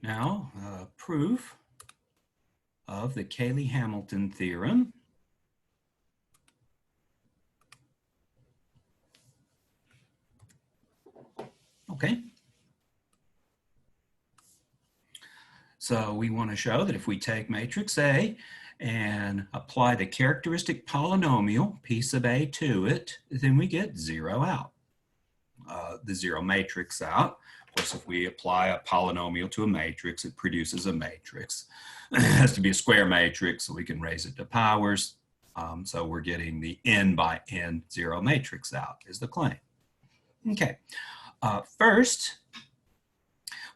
Now, proof of the Cayley-Hamilton theorem. Okay. So we want to show that if we take matrix A and apply the characteristic polynomial P sub A to it, then we get 0 out. The 0 matrix out. Of course, if we apply a polynomial to a matrix, it produces a matrix. It has to be a square matrix, so we can raise it to powers. So we're getting the n by n 0 matrix out is the claim. Okay. First,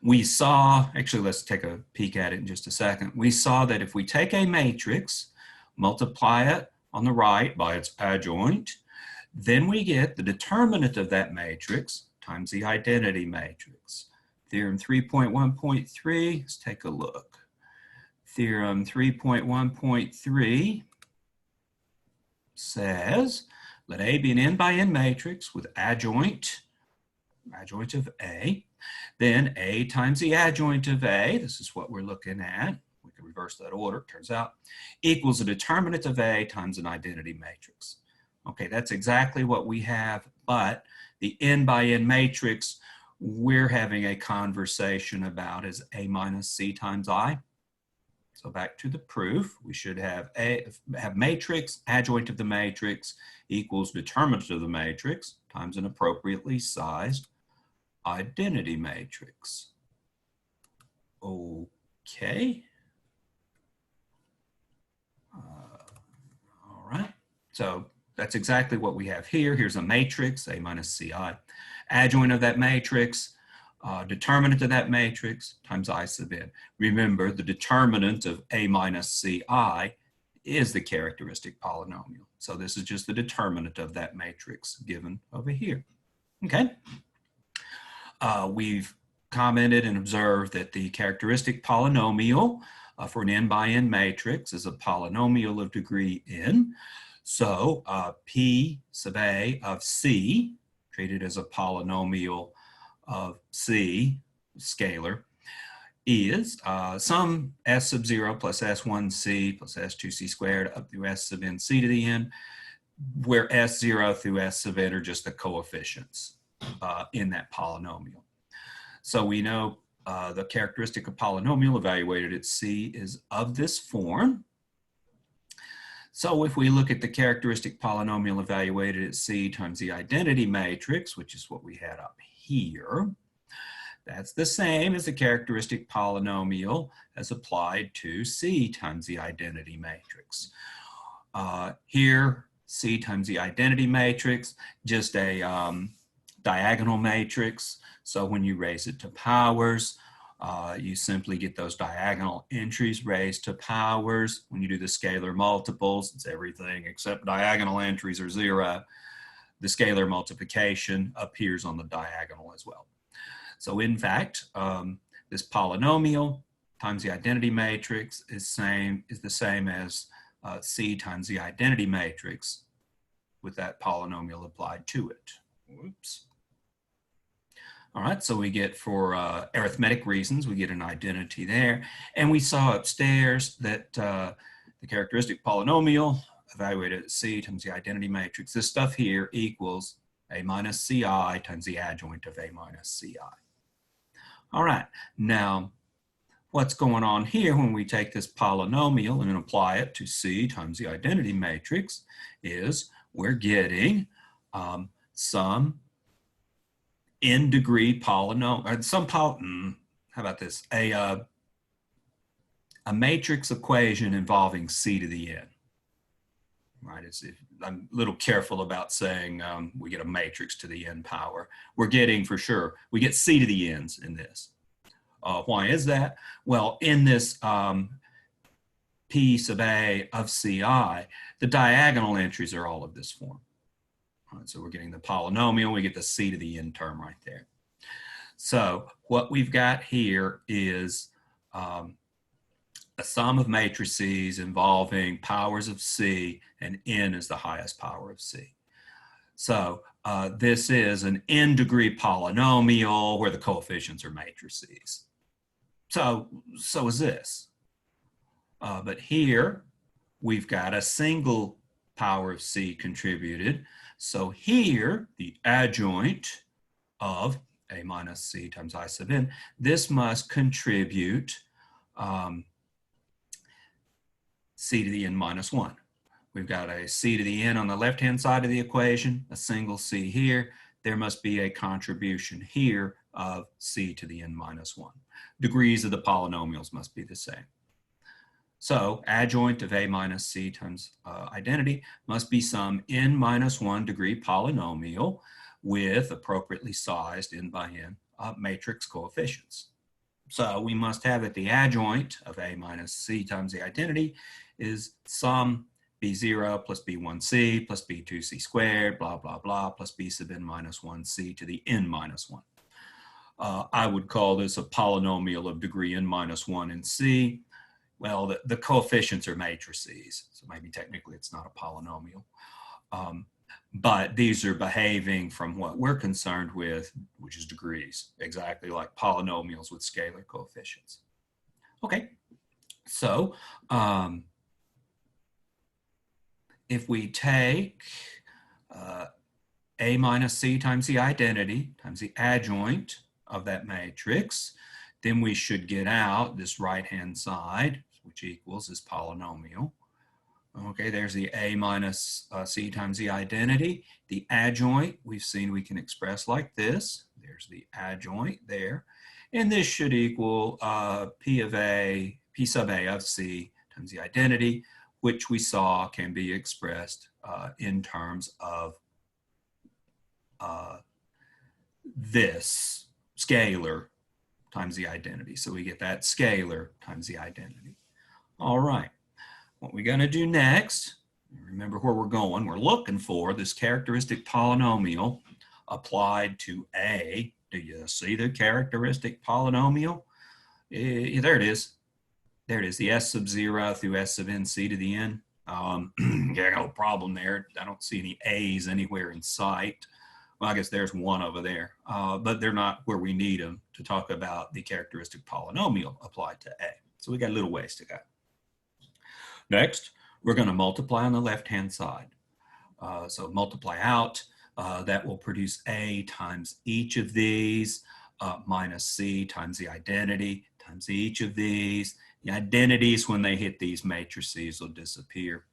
we saw, actually let's take a peek at it in just a second. We saw that if we take a matrix, multiply it on the right by its adjoint, then we get the determinant of that matrix times the identity matrix. Theorem 3.1.3, let's take a look. Theorem 3.1.3 says, let A be an n by n matrix with adjoint of A. Then A times the adjoint of A, this is what we're looking at. We can reverse that order, it turns out, equals the determinant of A times an identity matrix. Okay, that's exactly what we have, but the n by n matrix we're having a conversation about is A minus C times I. So back to the proof, we should have matrix, adjoint of the matrix equals determinant of the matrix times an appropriately sized identity matrix. Okay. All right. So that's exactly what we have here. Here's a matrix, A minus Ci. Adjoint of that matrix, determinant of that matrix times I sub n. Remember, the determinant of A minus Ci is the characteristic polynomial. So this is just the determinant of that matrix given over here. Okay. We've commented and observed that the characteristic polynomial for an n by n matrix is a polynomial of degree n. So P sub A of C, treated as a polynomial of C, scalar, is some S sub 0 plus S1C plus S2C squared up through S sub n C to the n, where S0 through S sub n are just the coefficients in that polynomial. So we know the characteristic of polynomial evaluated at C is of this form. So if we look at the characteristic polynomial evaluated at C times the identity matrix, which is what we had up here, that's the same as the characteristic polynomial as applied to C times the identity matrix. Here, C times the identity matrix, just a diagonal matrix. So when you raise it to powers, you simply get those diagonal entries raised to powers. When you do the scalar multiples, it's everything except diagonal entries are 0. The scalar multiplication appears on the diagonal as well. So in fact, this polynomial times the identity matrix is the same as C times the identity matrix with that polynomial applied to it. Whoops. All right, so we get, for arithmetic reasons, we get an identity there. And we saw upstairs that the characteristic polynomial evaluated at C times the identity matrix, this stuff here equals A minus Ci times the adjoint of A minus Ci. All right, now what's going on here when we take this polynomial and apply it to C times the identity matrix is we're getting some n degree polynomial, how about this? A matrix equation involving C to the n, right? I'm a little careful about saying we get a matrix to the n power. We're getting, for sure, we get C to the n's in this. Why is that? Well, in this P sub A of Ci, the diagonal entries are all of this form. All right, so we're getting the polynomial, we get the C to the n term right there. So what we've got here is a sum of matrices involving powers of C, and n is the highest power of C. So this is an n degree polynomial where the coefficients are matrices. So is this. But here we've got a single power of C contributed. So here the adjoint of A minus C times I sub n, this must contribute C to the n minus 1. We've got a C to the n on the left-hand side of the equation, a single C here. There must be a contribution here of C to the n minus 1. Degrees of the polynomials must be the same. So adjoint of A minus C times identity must be some n minus 1 degree polynomial with appropriately sized n by n matrix coefficients. So we must have that the adjoint of A minus C times the identity is some B0 plus B1C plus B2C squared, blah, blah, blah, plus B sub n minus 1C to the n minus 1. I would call this a polynomial of degree n minus 1 in C. Well, the coefficients are matrices, so maybe technically it's not a polynomial. But these are behaving from what we're concerned with, which is degrees, exactly like polynomials with scalar coefficients. Okay, so if we take A minus C times the identity times the adjoint of that matrix, then we should get out this right-hand side, which equals this polynomial. Okay, there's the A minus C times the identity. The adjoint, we've seen we can express like this. There's the adjoint there. And this should equal P sub A of C times the identity, which we saw can be expressed in terms of this scalar times the identity. So we get that scalar times the identity. All right. What we're going to do next, remember where we're going, we're looking for this characteristic polynomial applied to A. Do you see the characteristic polynomial? There it is. There it is, the S sub 0 through S sub n C to the n. Yeah, no problem there. I don't see any A's anywhere in sight. Well, I guess there's one over there, but they're not where we need them to talk about the characteristic polynomial applied to A. So we got a little ways to go. Next, we're going to multiply on the left-hand side. So multiply out, that will produce A times each of these, minus C times the identity times each of these. The identities, when they hit these matrices, will disappear.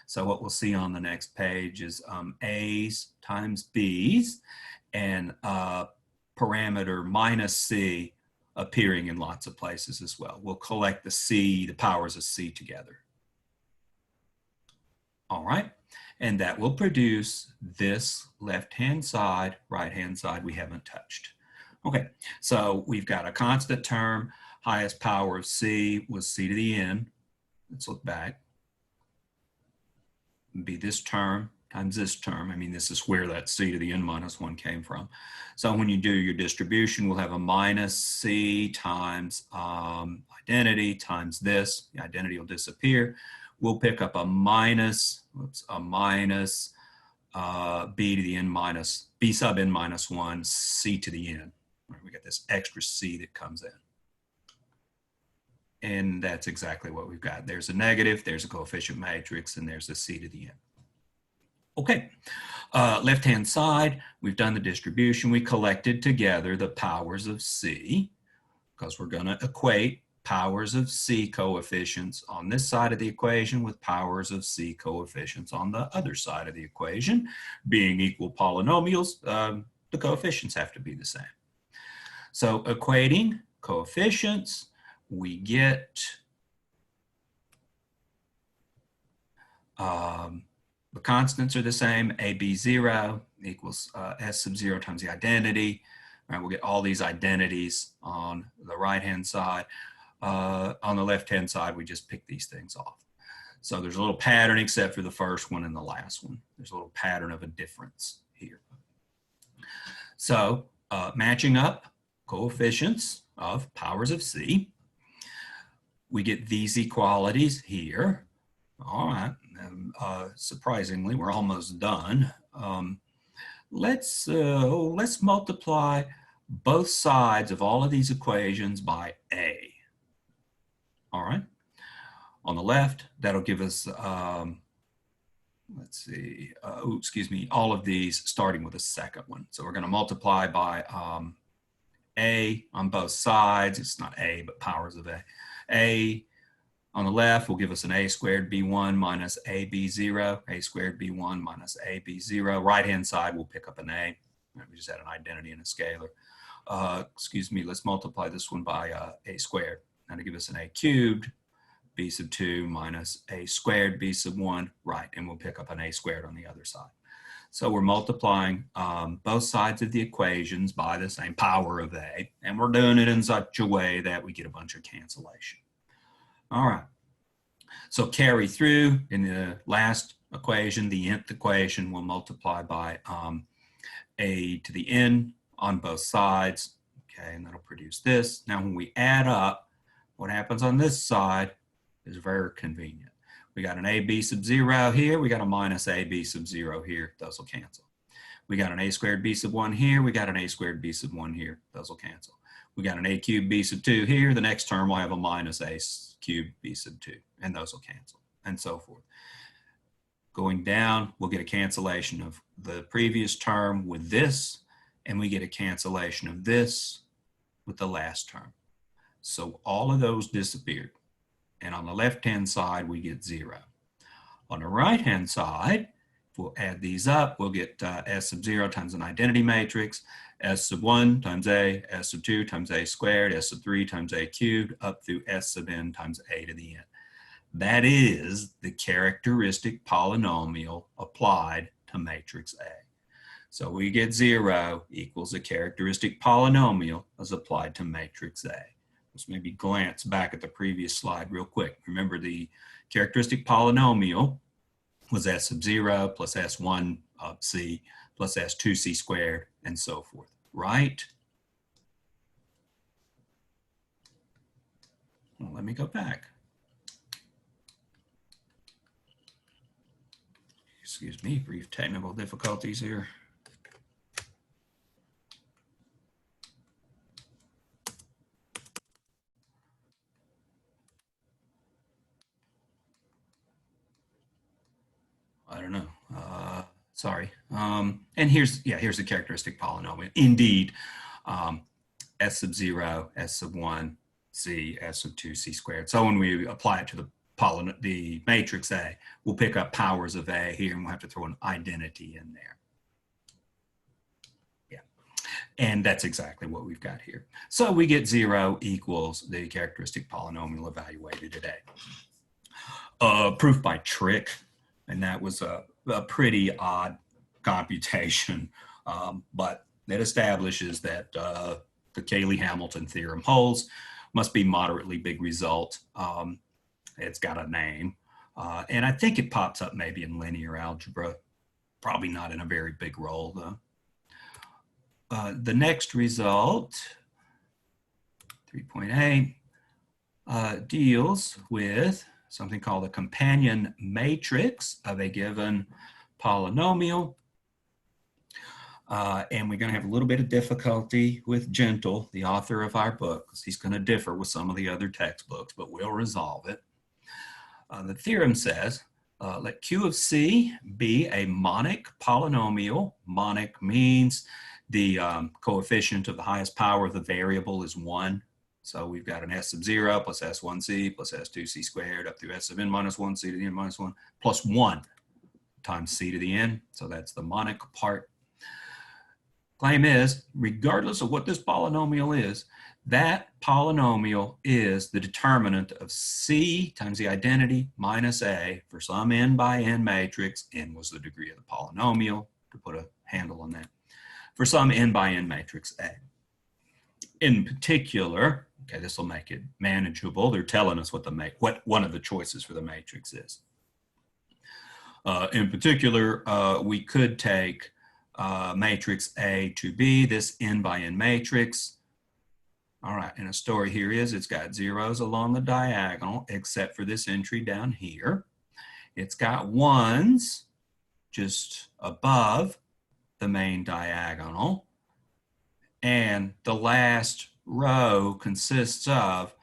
So what we'll see on the next page is A's times B's and parameter minus C appearing in lots of places as well. We'll collect the powers of C together. All right, and that will produce this left-hand side, right-hand side we haven't touched. Okay, so we've got a constant term. Highest power of C was C to the n. Let's look back. It'd be this term times this term. I mean, this is where that C to the n minus 1 came from. So when you do your distribution, we'll have a minus C times identity times this. The identity will disappear. We'll pick up a minus B to the n minus, B sub n minus 1, C to the n. Right, we got this extra C that comes in. And that's exactly what we've got. There's a negative, there's a coefficient matrix, and there's a C to the n. Okay, left-hand side, we've done the distribution. We collected together the powers of C because we're going to equate powers of C coefficients on this side of the equation with powers of C coefficients on the other side of the equation. Being equal polynomials, the coefficients have to be the same. So equating coefficients, we get the constants are the same. AB0 equals S sub 0 times the identity. All right, we'll get all these identities on the right-hand side. On the left-hand side, we just pick these things off. So there's a little pattern except for the first one and the last one. There's a little pattern of a difference here. So matching up coefficients of powers of C, we get these equalities here. All right, surprisingly, we're almost done. Let's multiply both sides of all of these equations by A. On the left, that'll give us, let's see, excuse me, all of these starting with a second one. So we're going to multiply by A on both sides. It's not A, but powers of A. A on the left will give us an A squared B1 minus AB0, A squared B1 minus AB0. Right-hand side will pick up an A. We just had an identity and a scalar. Excuse me, let's multiply this one by A squared. That'll give us an A cubed, B sub 2 minus A squared, B sub 1, right, and we'll pick up an A squared on the other side. So we're multiplying both sides of the equations by the same power of A, and we're doing it in such a way that we get a bunch of cancellation. All right, so carry through in the last equation, the nth equation, we'll multiply by A to the n on both sides, okay, and that'll produce this. Now when we add up, what happens on this side is very convenient. We got an AB sub 0 here, we got a minus AB sub 0 here, those will cancel. We got an A squared B sub 1 here, we got an A squared B sub 1 here, those will cancel. We got an A cubed B sub 2 here, the next term will have a minus A cubed B sub 2, and those will cancel, and so forth. Going down, we'll get a cancellation of the previous term with this, and we get a cancellation of this with the last term. So all of those disappeared. And on the left-hand side, we get 0. On the right-hand side, if we'll add these up, we'll get S sub 0 times an identity matrix, S sub 1 times A, S sub 2 times A squared, S sub 3 times A cubed, up through S sub n times A to the n. That is the characteristic polynomial applied to matrix A. So we get 0 equals a characteristic polynomial as applied to matrix A. Let's maybe glance back at the previous slide real quick. Remember, the characteristic polynomial was S sub 0 plus S1 C plus S2C squared and so forth, right? Well, let me go back. Excuse me, brief technical difficulties here. I don't know. Sorry. And here's the characteristic polynomial. Indeed, S sub 0, S sub 1, C, S sub 2, C squared. So when we apply it to the matrix A, we'll pick up powers of A here, and we'll have to throw an identity in there. Yeah, and that's exactly what we've got here. So we get 0 equals the characteristic polynomial evaluated at A. Proof by trick, and that was a pretty odd computation, but it establishes that the Cayley-Hamilton theorem holds. Must be moderately big result. It's got a name, and I think it pops up maybe in linear algebra, probably not in a very big role though. The next result, 3.8, deals with something called a companion matrix of a given polynomial. And we're going to have a little bit of difficulty with Gentle, the author of our book, because he's going to differ with some of the other textbooks, but we'll resolve it. The theorem says, let Q of C be a monic polynomial. Monic means the coefficient of the highest power of the variable is 1. So we've got an S sub 0 plus S1C plus S2C squared up through S sub n minus 1, C to the n minus 1, plus 1 times C to the n. So that's the monic part. Claim is, regardless of what this polynomial is, that polynomial is the determinant of C times the identity minus A for some n by n matrix. N was the degree of the polynomial, to put a handle on that, for some n by n matrix A. In particular, okay, this will make it manageable. They're telling us what one of the choices for the matrix is. In particular, we could take matrix A to be this n by n matrix. All right, and the story here is it's got zeros along the diagonal, except for this entry down here. It's got ones just above the main diagonal. And the last row consists of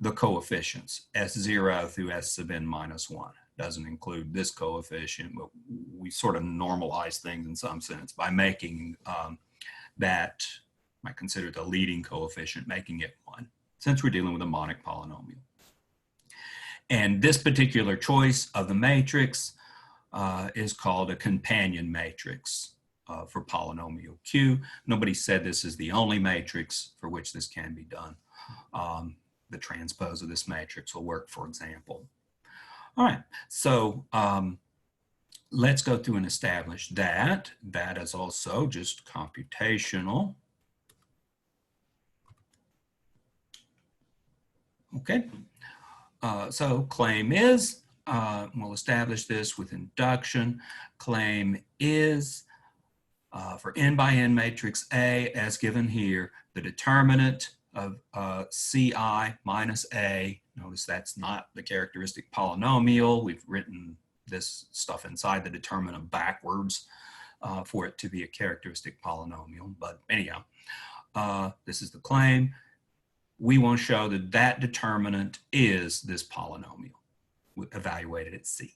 the coefficients, S0 through S sub n minus 1. Doesn't include this coefficient, but we sort of normalize things in some sense by making that, I consider the leading coefficient, making it 1, since we're dealing with a monic polynomial. And this particular choice of the matrix is called a companion matrix for polynomial Q. Nobody said this is the only matrix for which this can be done. The transpose of this matrix will work, for example. All right, so let's go through and establish that. That is also just computational. Okay, so claim is, we'll establish this with induction. Claim is, for n by n matrix A, as given here, the determinant of Ci minus A, notice that's not the characteristic polynomial. We've written this stuff inside the determinant backwards for it to be a characteristic polynomial. But anyhow, this is the claim. We want to show that that determinant is this polynomial evaluated at C.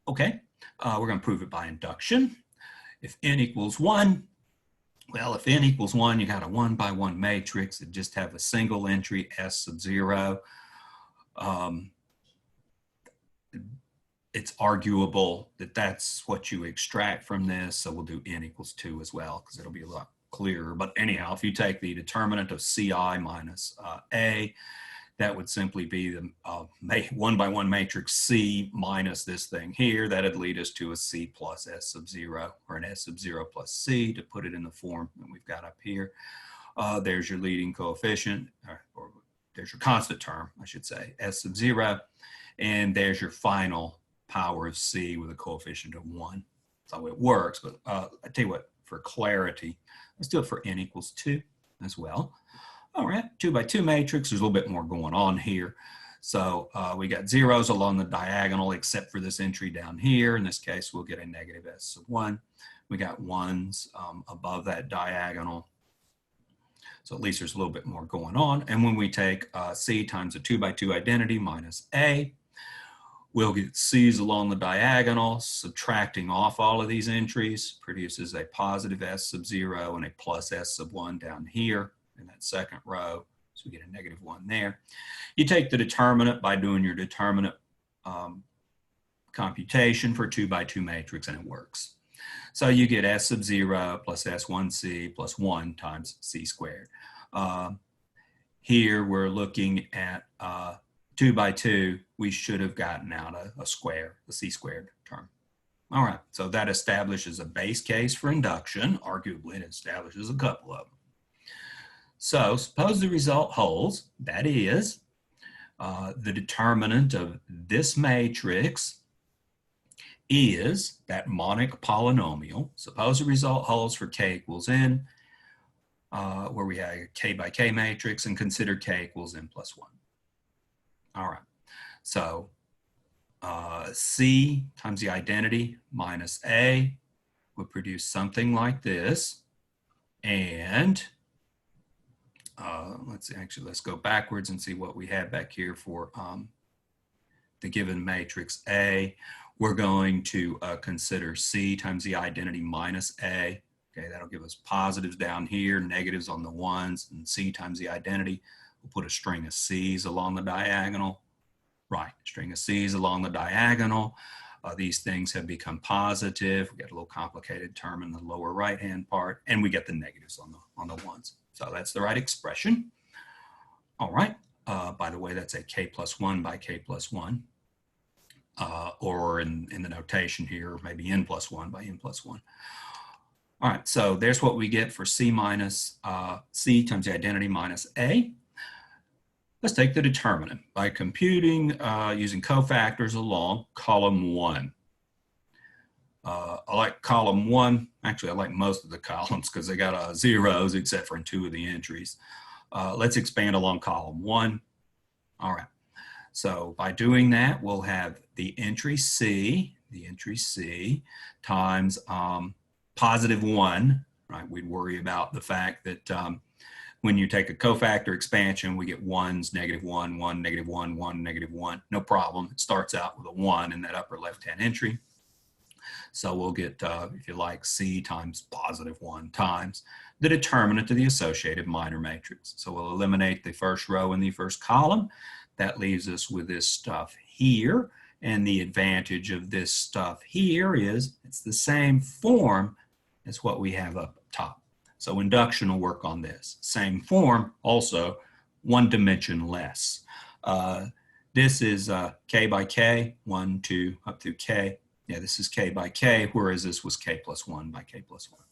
Okay, we're going to prove it by induction. If n equals 1, well, if n equals 1, you got a 1 by 1 matrix that just have a single entry S sub 0. It's arguable that that's what you extract from this, so we'll do n equals 2 as well, because it'll be a lot clearer. But anyhow, if you take the determinant of Ci minus A, that would simply be the 1 by 1 matrix C minus this thing here. That'd lead us to a C plus S sub 0, or an S sub 0 plus C, to put it in the form that we've got up here. There's your leading coefficient, or there's your constant term, I should say, S sub 0. And there's your final power of C with a coefficient of 1. That's how it works. But I tell you what, for clarity, let's do it for n equals 2 as well. All right, 2 by 2 matrix, there's a little bit more going on here. So we got zeros along the diagonal except for this entry down here. In this case, we'll get a negative S sub 1. We got 1s above that diagonal. So at least there's a little bit more going on. And when we take C times a 2 by 2 identity minus A, we'll get C's along the diagonal. Subtracting off all of these entries produces a positive S sub 0 and a plus S sub 1 down here in that second row. So we get a negative 1 there. You take the determinant by doing your determinant computation for 2 by 2 matrix, and it works. So you get S sub 0 plus S1C plus 1 times C squared. Here we're looking at 2 by 2. We should have gotten out a square, a C squared term. All right, so that establishes a base case for induction. Arguably, it establishes a couple of them. So suppose the result holds, that is, the determinant of this matrix is that monic polynomial. Suppose the result holds for k equals n, where we have a k by k matrix, and consider k equals n plus 1. All right, so C times the identity minus A would produce something like this. And let's go backwards and see what we have back here for the given matrix A. We're going to consider C times the identity minus A. Okay, that'll give us positives down here, negatives on the ones, and C times the identity. We'll put a string of C's along the diagonal. Right, string of C's along the diagonal. These things have become positive. We get a little complicated term in the lower right-hand part, and we get the negatives on the ones. So that's the right expression. All right, by the way, that's a k plus 1 by k plus 1. Or in the notation here, maybe n plus 1 by n plus 1. All right, so there's what we get for C times the identity minus A. Let's take the determinant by computing using cofactors along column 1. I like column 1. Actually, I like most of the columns because they got zeros except for in 2 of the entries. Let's expand along column 1. All right. So by doing that, we'll have the entry C times positive 1, right? We'd worry about the fact that when you take a cofactor expansion, we get ones, -1, 1, -1, 1, -1. No problem. It starts out with a 1 in that upper left-hand entry. So we'll get, if you like, C times +1 times the determinant of the associated minor matrix. So we'll eliminate the first row and the first column. That leaves us with this stuff here. And the advantage of this stuff here is it's the same form as what we have up top. So induction will work on this. Same form, also one dimension less. This is K by K, 1, 2, up through K. Yeah, this is K by K, whereas this was K plus 1 by K plus 1.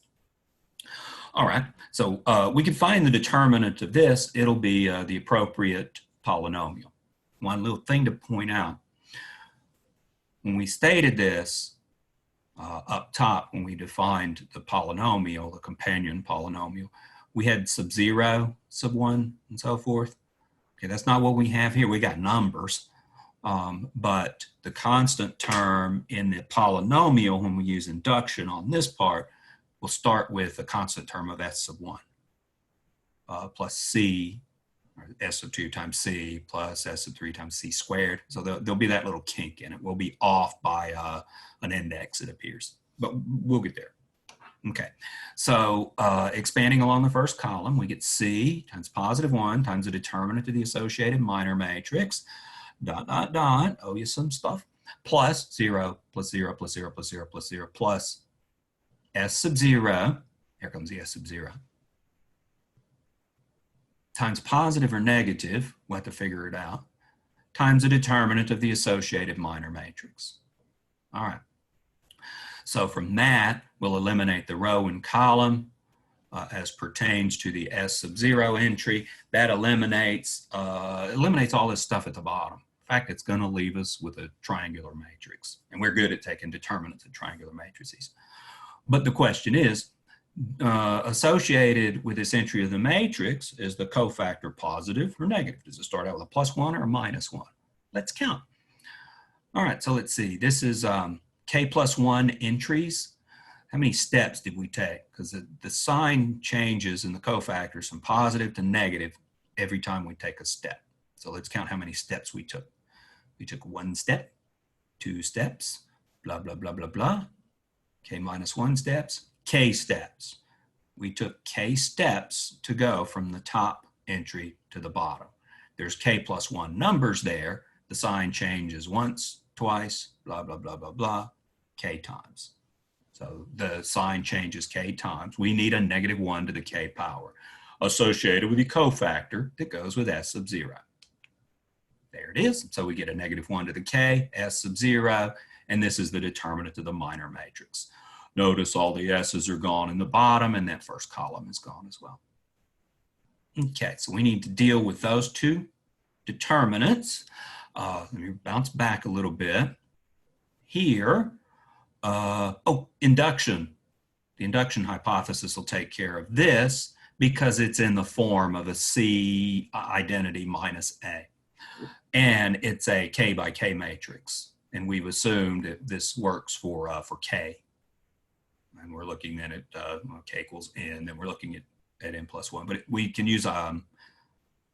All right, so we can find the determinant of this. It'll be the appropriate polynomial. One little thing to point out. When we stated this up top, when we defined the polynomial, the companion polynomial, we had sub 0, sub 1, and so forth. Okay, that's not what we have here. We got numbers. But the constant term in the polynomial, when we use induction on this part, we'll start with a constant term of s sub 1 plus c, or s sub 2 times c plus s sub 3 times c squared. So there'll be that little kink in it. We'll be off by an index, it appears. But we'll get there. Okay, so expanding along the first column, we get c times +1 times the determinant of the associated minor matrix, ... owe you some stuff, plus 0, plus 0, plus 0, plus 0, plus 0, plus s sub 0, here comes the s sub 0, times positive or negative, we'll have to figure it out, times the determinant of the associated minor matrix. All right. So from that, we'll eliminate the row and column as pertains to the s sub 0 entry. That eliminates all this stuff at the bottom. In fact, it's going to leave us with a triangular matrix. And we're good at taking determinants of triangular matrices. But the question is, associated with this entry of the matrix, is the cofactor positive or negative? Does it start out with a +1 or a -1? Let's count. All right, so let's see. This is K plus 1 entries. How many steps did we take? Because the sign changes in the cofactors from positive to negative every time we take a step. So let's count how many steps we took. We took 1 step, 2 steps, blah, blah, blah, blah, blah. K minus 1 steps, K steps. We took K steps to go from the top entry to the bottom. There's K plus 1 numbers there. The sign changes once, twice, blah, blah, blah, blah, blah, K times. So the sign changes K times. We need a -1 to the K power associated with the cofactor that goes with S sub 0. There it is. So we get a -1 to the K, S sub 0, and this is the determinant of the minor matrix. Notice all the S's are gone in the bottom, and that first column is gone as well. Okay, so we need to deal with those two determinants. Let me bounce back a little bit. Here, induction. The induction hypothesis will take care of this because it's in the form of a C identity minus A. And it's a K by K matrix. And we've assumed that this works for K. And we're looking at it, K equals N, then we're looking at N plus 1. But we can use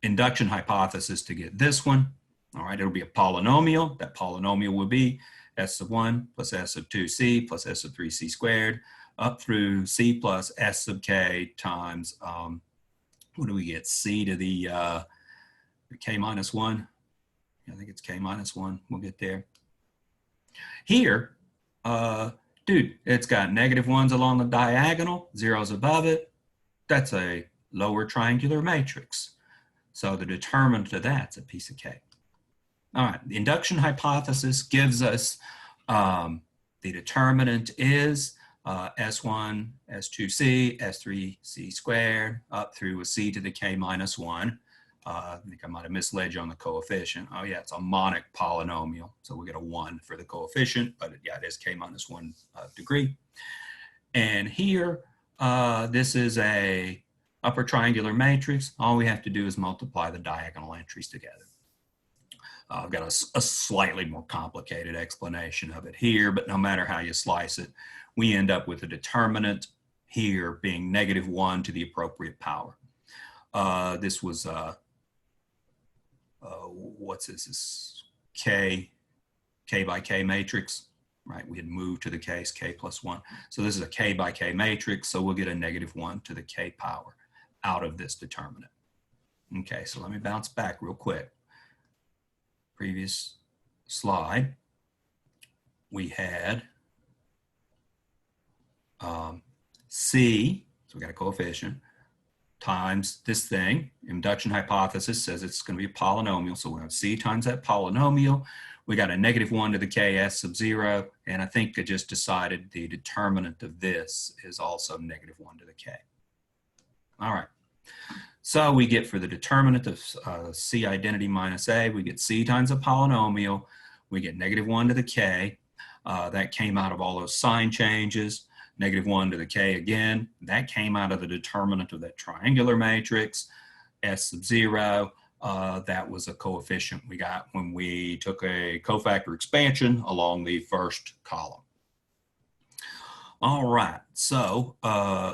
induction hypothesis to get this one. All right, it'll be a polynomial. That polynomial will be S sub 1 plus S sub 2C plus S sub 3C squared up through C plus S sub K times, what do we get? C to the K minus 1. I think it's K minus 1. We'll get there. Here, dude, it's got -1s along the diagonal, 0s above it. That's a lower triangular matrix. So the determinant of that's a piece of cake. All right, the induction hypothesis gives us the determinant is S1, S2C, S3C squared up through a C to the K minus 1. I think I might have misled you on the coefficient. Oh yeah, it's a monic polynomial. So we get a 1 for the coefficient, but yeah, it is K minus 1 degree. And here, this is a upper triangular matrix. All we have to do is multiply the diagonal entries together. I've got a slightly more complicated explanation of it here, but no matter how you slice it, we end up with a determinant here being -1 to the appropriate power. This was, what's this? This K by K matrix, right? We had moved to the case K plus 1. So this is a K by K matrix, so we'll get a -1 to the K power out of this determinant. Okay, so let me bounce back real quick. Previous slide, we had C, so we got a coefficient, times this thing. Induction hypothesis says it's going to be a polynomial, so we're going to C times that polynomial. We got a -1 to the K S sub 0, and I think I just decided the determinant of this is also -1 to the K. All right. So we get for the determinant of C identity minus A, we get C times a polynomial. We get -1 to the K. That came out of all those sign changes. -1 to the K again. That came out of the determinant of that triangular matrix, S sub 0. That was a coefficient we got when we took a cofactor expansion along the first column. All right, so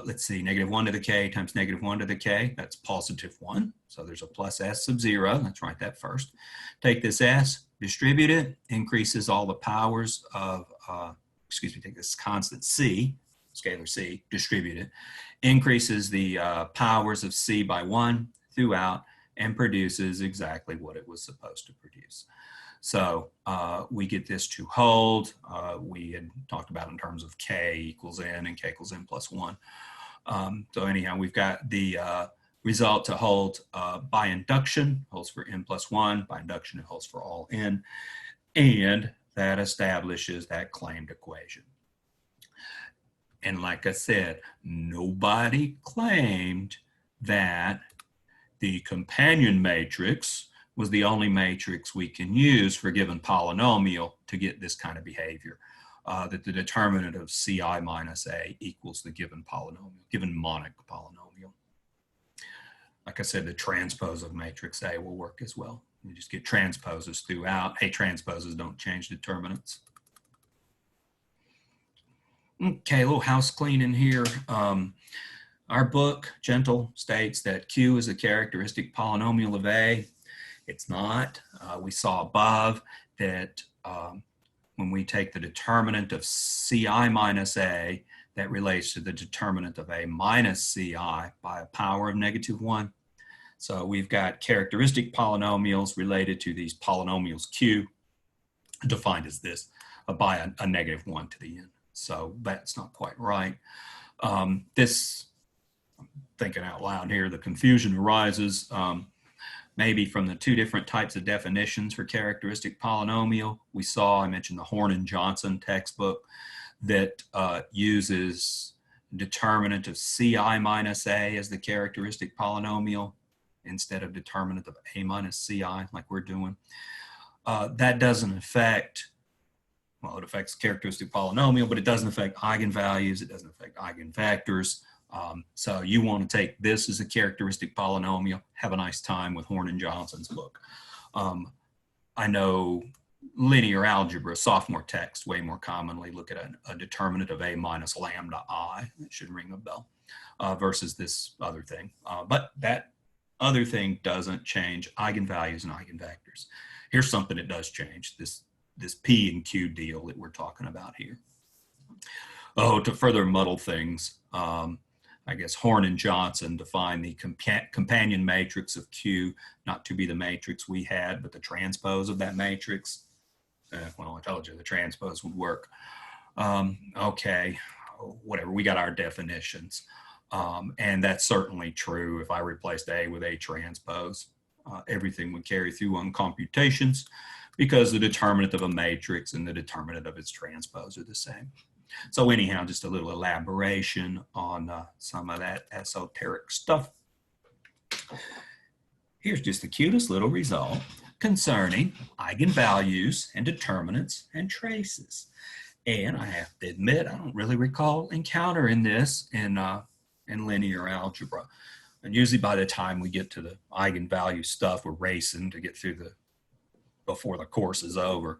let's see, -1 to the K times -1 to the K, that's +1. So there's a plus S sub 0, let's write that first. Take this S, distribute it, increases all the powers of, take this constant C, scalar C, distribute it, increases the powers of C by 1 throughout, and produces exactly what it was supposed to produce. So we get this to hold. We had talked about in terms of K equals N and K equals N plus 1. So anyhow, we've got the result to hold by induction, holds for N plus 1. By induction, it holds for all N. And that establishes that claimed equation. And like I said, nobody claimed that the companion matrix was the only matrix we can use for a given polynomial to get this kind of behavior, that the determinant of Ci minus A equals the given polynomial, given monic polynomial. Like I said, the transpose of matrix A will work as well. You just get transposes throughout. Hey, transposes don't change determinants. Okay, a little house cleaning here. Our book, Gentle, states that Q is a characteristic polynomial of A. It's not. We saw above that when we take the determinant of Ci minus A, that relates to the determinant of A minus Ci by a power of -1. So we've got characteristic polynomials related to these polynomials Q, defined as this, by a -1 to the N. So that's not quite right. This, I'm thinking out loud here, the confusion arises maybe from the two different types of definitions for characteristic polynomial. We saw, I mentioned the Horn and Johnson textbook that uses determinant of Ci minus A as the characteristic polynomial instead of determinant of A minus Ci like we're doing. That doesn't affect, well, it affects characteristic polynomial, but it doesn't affect eigenvalues, it doesn't affect eigenvectors. So you want to take this as a characteristic polynomial, have a nice time with Horn and Johnson's book. I know linear algebra, sophomore text, way more commonly look at a determinant of A minus lambda I, it should ring a bell, versus this other thing. But that other thing doesn't change eigenvalues and eigenvectors. Here's something that does change, this P and Q deal that we're talking about here. Oh, to further muddle things, I guess Horn and Johnson define the companion matrix of Q not to be the matrix we had, but the transpose of that matrix. Well, I told you the transpose would work. Okay, whatever, we got our definitions. And that's certainly true. If I replaced A with A transpose, everything would carry through on computations because the determinant of a matrix and the determinant of its transpose are the same. So anyhow, just a little elaboration on some of that esoteric stuff. Here's just the cutest little result concerning eigenvalues and determinants and traces. And I have to admit, I don't really recall encountering this in linear algebra. And usually by the time we get to the eigenvalue stuff, we're racing to get through before the course is over.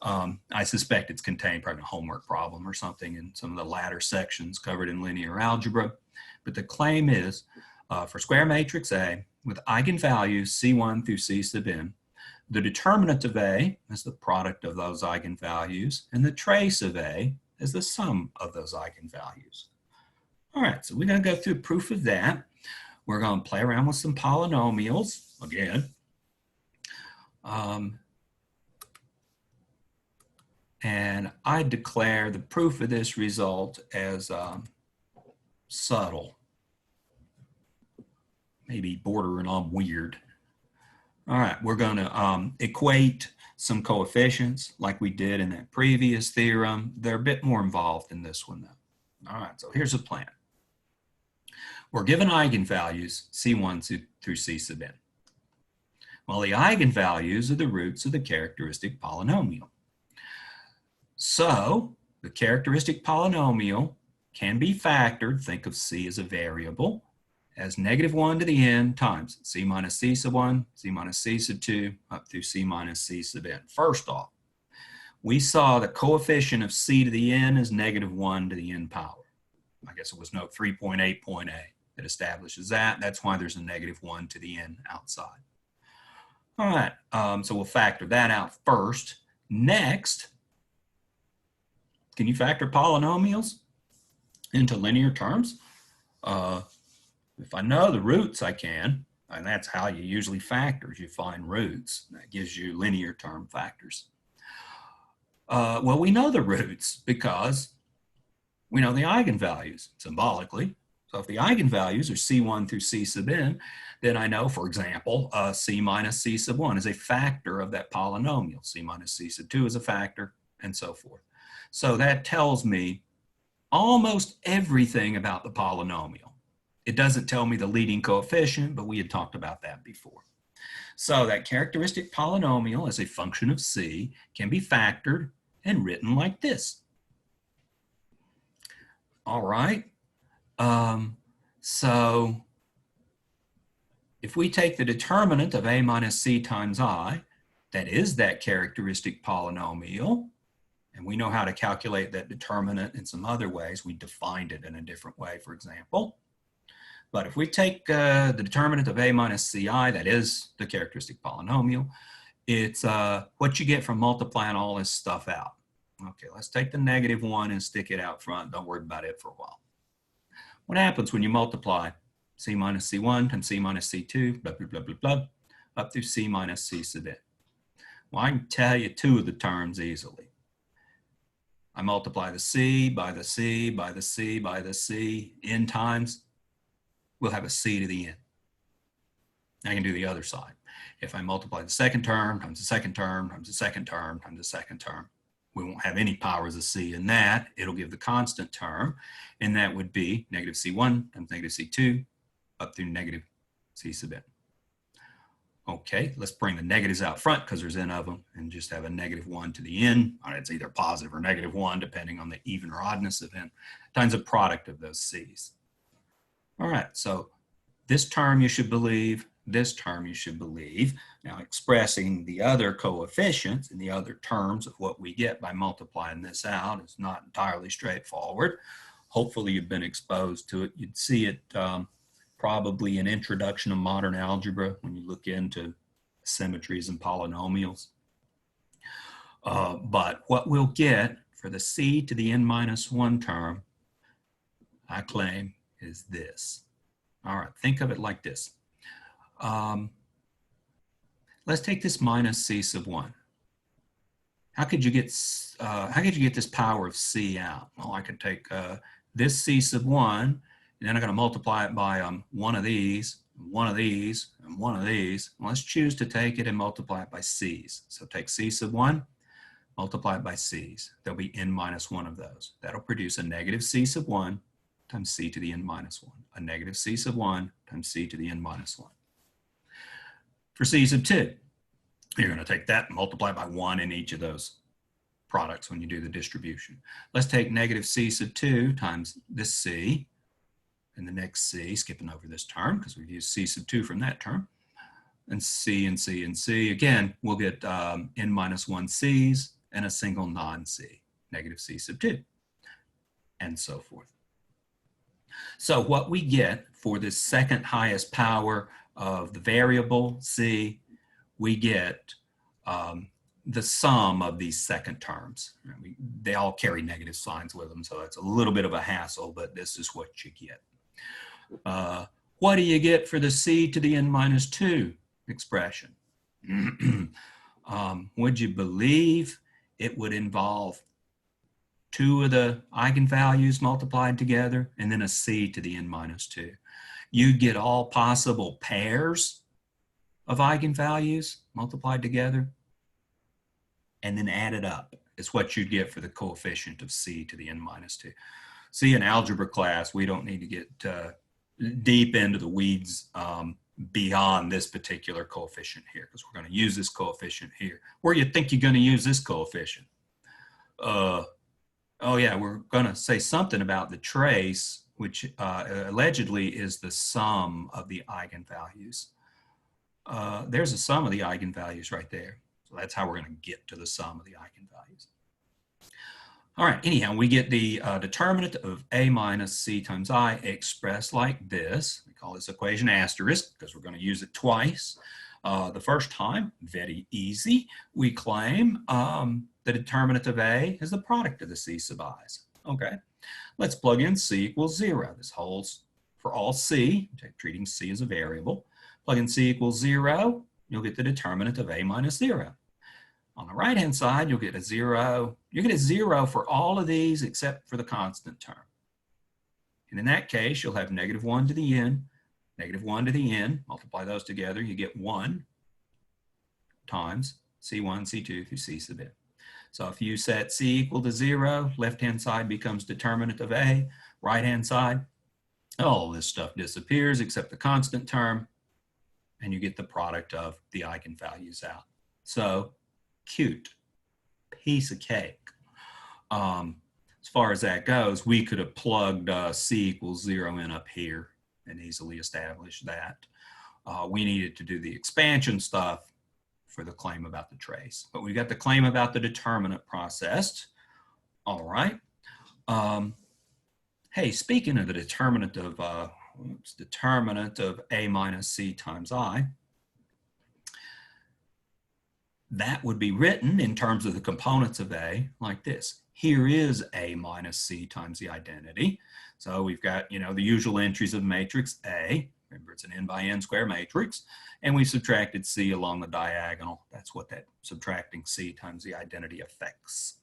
I suspect it's contained probably in a homework problem or something in some of the latter sections covered in linear algebra. But the claim is For square matrix A with eigenvalues C1 through C sub n, the determinant of A is the product of those eigenvalues, and the trace of A is the sum of those eigenvalues. All right, so we're going to go through proof of that. We're going to play around with some polynomials again. And I declare the proof of this result as subtle, maybe bordering on weird. All right, we're going to equate some coefficients like we did in that previous theorem. They're a bit more involved in this one though. All right, so here's the plan. We're given eigenvalues C1 through C sub n. Well, the eigenvalues are the roots of the characteristic polynomial. So the characteristic polynomial can be factored, think of C as a variable, as -1 to the n times C minus C sub 1, C minus C sub 2, up through C minus C sub n. First off, we saw the coefficient of C to the n is -1 to the n power. I guess it was note 3.8.a that establishes that. That's why there's a -1 to the n outside. All right, so we'll factor that out first. Next, can you factor polynomials into linear terms? If I know the roots, I can, and that's how you usually factor, is you find roots. That gives you linear term factors. Well, we know the roots because we know the eigenvalues symbolically. So if the eigenvalues are C1 through C sub n, then I know, for example, C minus C sub 1 is a factor of that polynomial. C minus C sub 2 is a factor, and so forth. So that tells me almost everything about the polynomial. It doesn't tell me the leading coefficient, but we had talked about that before. So that characteristic polynomial as a function of C can be factored and written like this. All right. So if we take the determinant of A minus C times I, that is that characteristic polynomial, and we know how to calculate that determinant in some other ways. We defined it in a different way, for example. But if we take the determinant of A minus Ci, that is the characteristic polynomial, it's what you get from multiplying all this stuff out. Okay, let's take the -1 and stick it out front. Don't worry about it for a while. What happens when you multiply C minus C1 times C minus C2, blah, blah, blah, blah, blah, up through C minus C sub n? Well, I can tell you two of the terms easily. I multiply the C by the C by the C by the C n times, we'll have a C to the n. I can do the other side. If I multiply the second term times the second term times the second term times the second term, we won't have any powers of C in that. It'll give the constant term, and that would be -C1 times -C2 up through -C sub n. Okay, let's bring the negatives out front because there's n of them, and just have a -1 to the n. It's either positive or -1, depending on the even or oddness of n, times a product of those C's. All right, so this term you should believe, this term you should believe. Now expressing the other coefficients and the other terms of what we get by multiplying this out is not entirely straightforward. Hopefully you've been exposed to it. You'd see it probably in Introduction to Modern Algebra when you look into symmetries and polynomials. But what we'll get for the C to the n minus 1 term, I claim, is this. All right, think of it like this. Let's take this minus C sub 1. How could you get this power of C out? Well, I could take this C sub 1, and then I'm going to multiply it by one of these, one of these, and one of these. Well, let's choose to take it and multiply it by C's. So take C sub 1, multiply it by C's. There'll be n minus 1 of those. That'll produce a -C sub 1 times C to the n minus 1. A -C sub 1 times C to the n minus 1. For C sub 2, you're going to take that and multiply by 1 in each of those products when you do the distribution. Let's take -C sub 2 times this C and the next C, skipping over this term because we've used C sub 2 from that term, and C and C and C. Again, we'll get n minus 1 C's and a single non-C, -C sub 2, and so forth. So what we get for the second highest power of the variable c, we get the sum of these second terms. They all carry negative signs with them, so it's a little bit of a hassle, but this is what you get. What do you get for the c to the n minus 2 expression? Would you believe it would involve 2 of the eigenvalues multiplied together and then a c to the n minus 2? You get all possible pairs of eigenvalues multiplied together and then added up. It's what you'd get for the coefficient of c to the n minus 2. See, in algebra class, we don't need to get deep into the weeds beyond this particular coefficient here, because we're going to use this coefficient here. Where do you think you're going to use this coefficient? Oh yeah, we're going to say something about the trace, which allegedly is the sum of the eigenvalues. There's a sum of the eigenvalues right there. So that's how we're going to get to the sum of the eigenvalues. All right, anyhow, we get the determinant of a minus c times I expressed like this. We call this equation asterisk because we're going to use it twice. The first time, very easy, we claim the determinant of a is the product of the c sub i's. Okay, let's plug in c equals 0. This holds for all c, treating c as a variable. Plug in c equals 0, you'll get the determinant of a minus 0. On the right-hand side, you'll get a 0. You get a 0 for all of these except for the constant term. And in that case, you'll have negative 1 to the n, negative 1 to the n. Multiply those together, you get 1 times c1, c2 through c sub n. So if you set c equal to 0, left-hand side becomes determinant of a, right-hand side, all this stuff disappears except the constant term, and you get the product of the eigenvalues out. So, cute, piece of cake. As far as that goes, we could have plugged c equals 0 in up here and easily established that. We needed to do the expansion stuff for the claim about the trace, but we got the claim about the determinant processed. All right. Hey, speaking of the determinant of a minus c times I, that would be written in terms of the components of a like this. Here is a minus c times the identity. So we've got, the usual entries of matrix A. Remember, it's an n by n square matrix. And we subtracted c along the diagonal. That's what that subtracting c times the identity affects.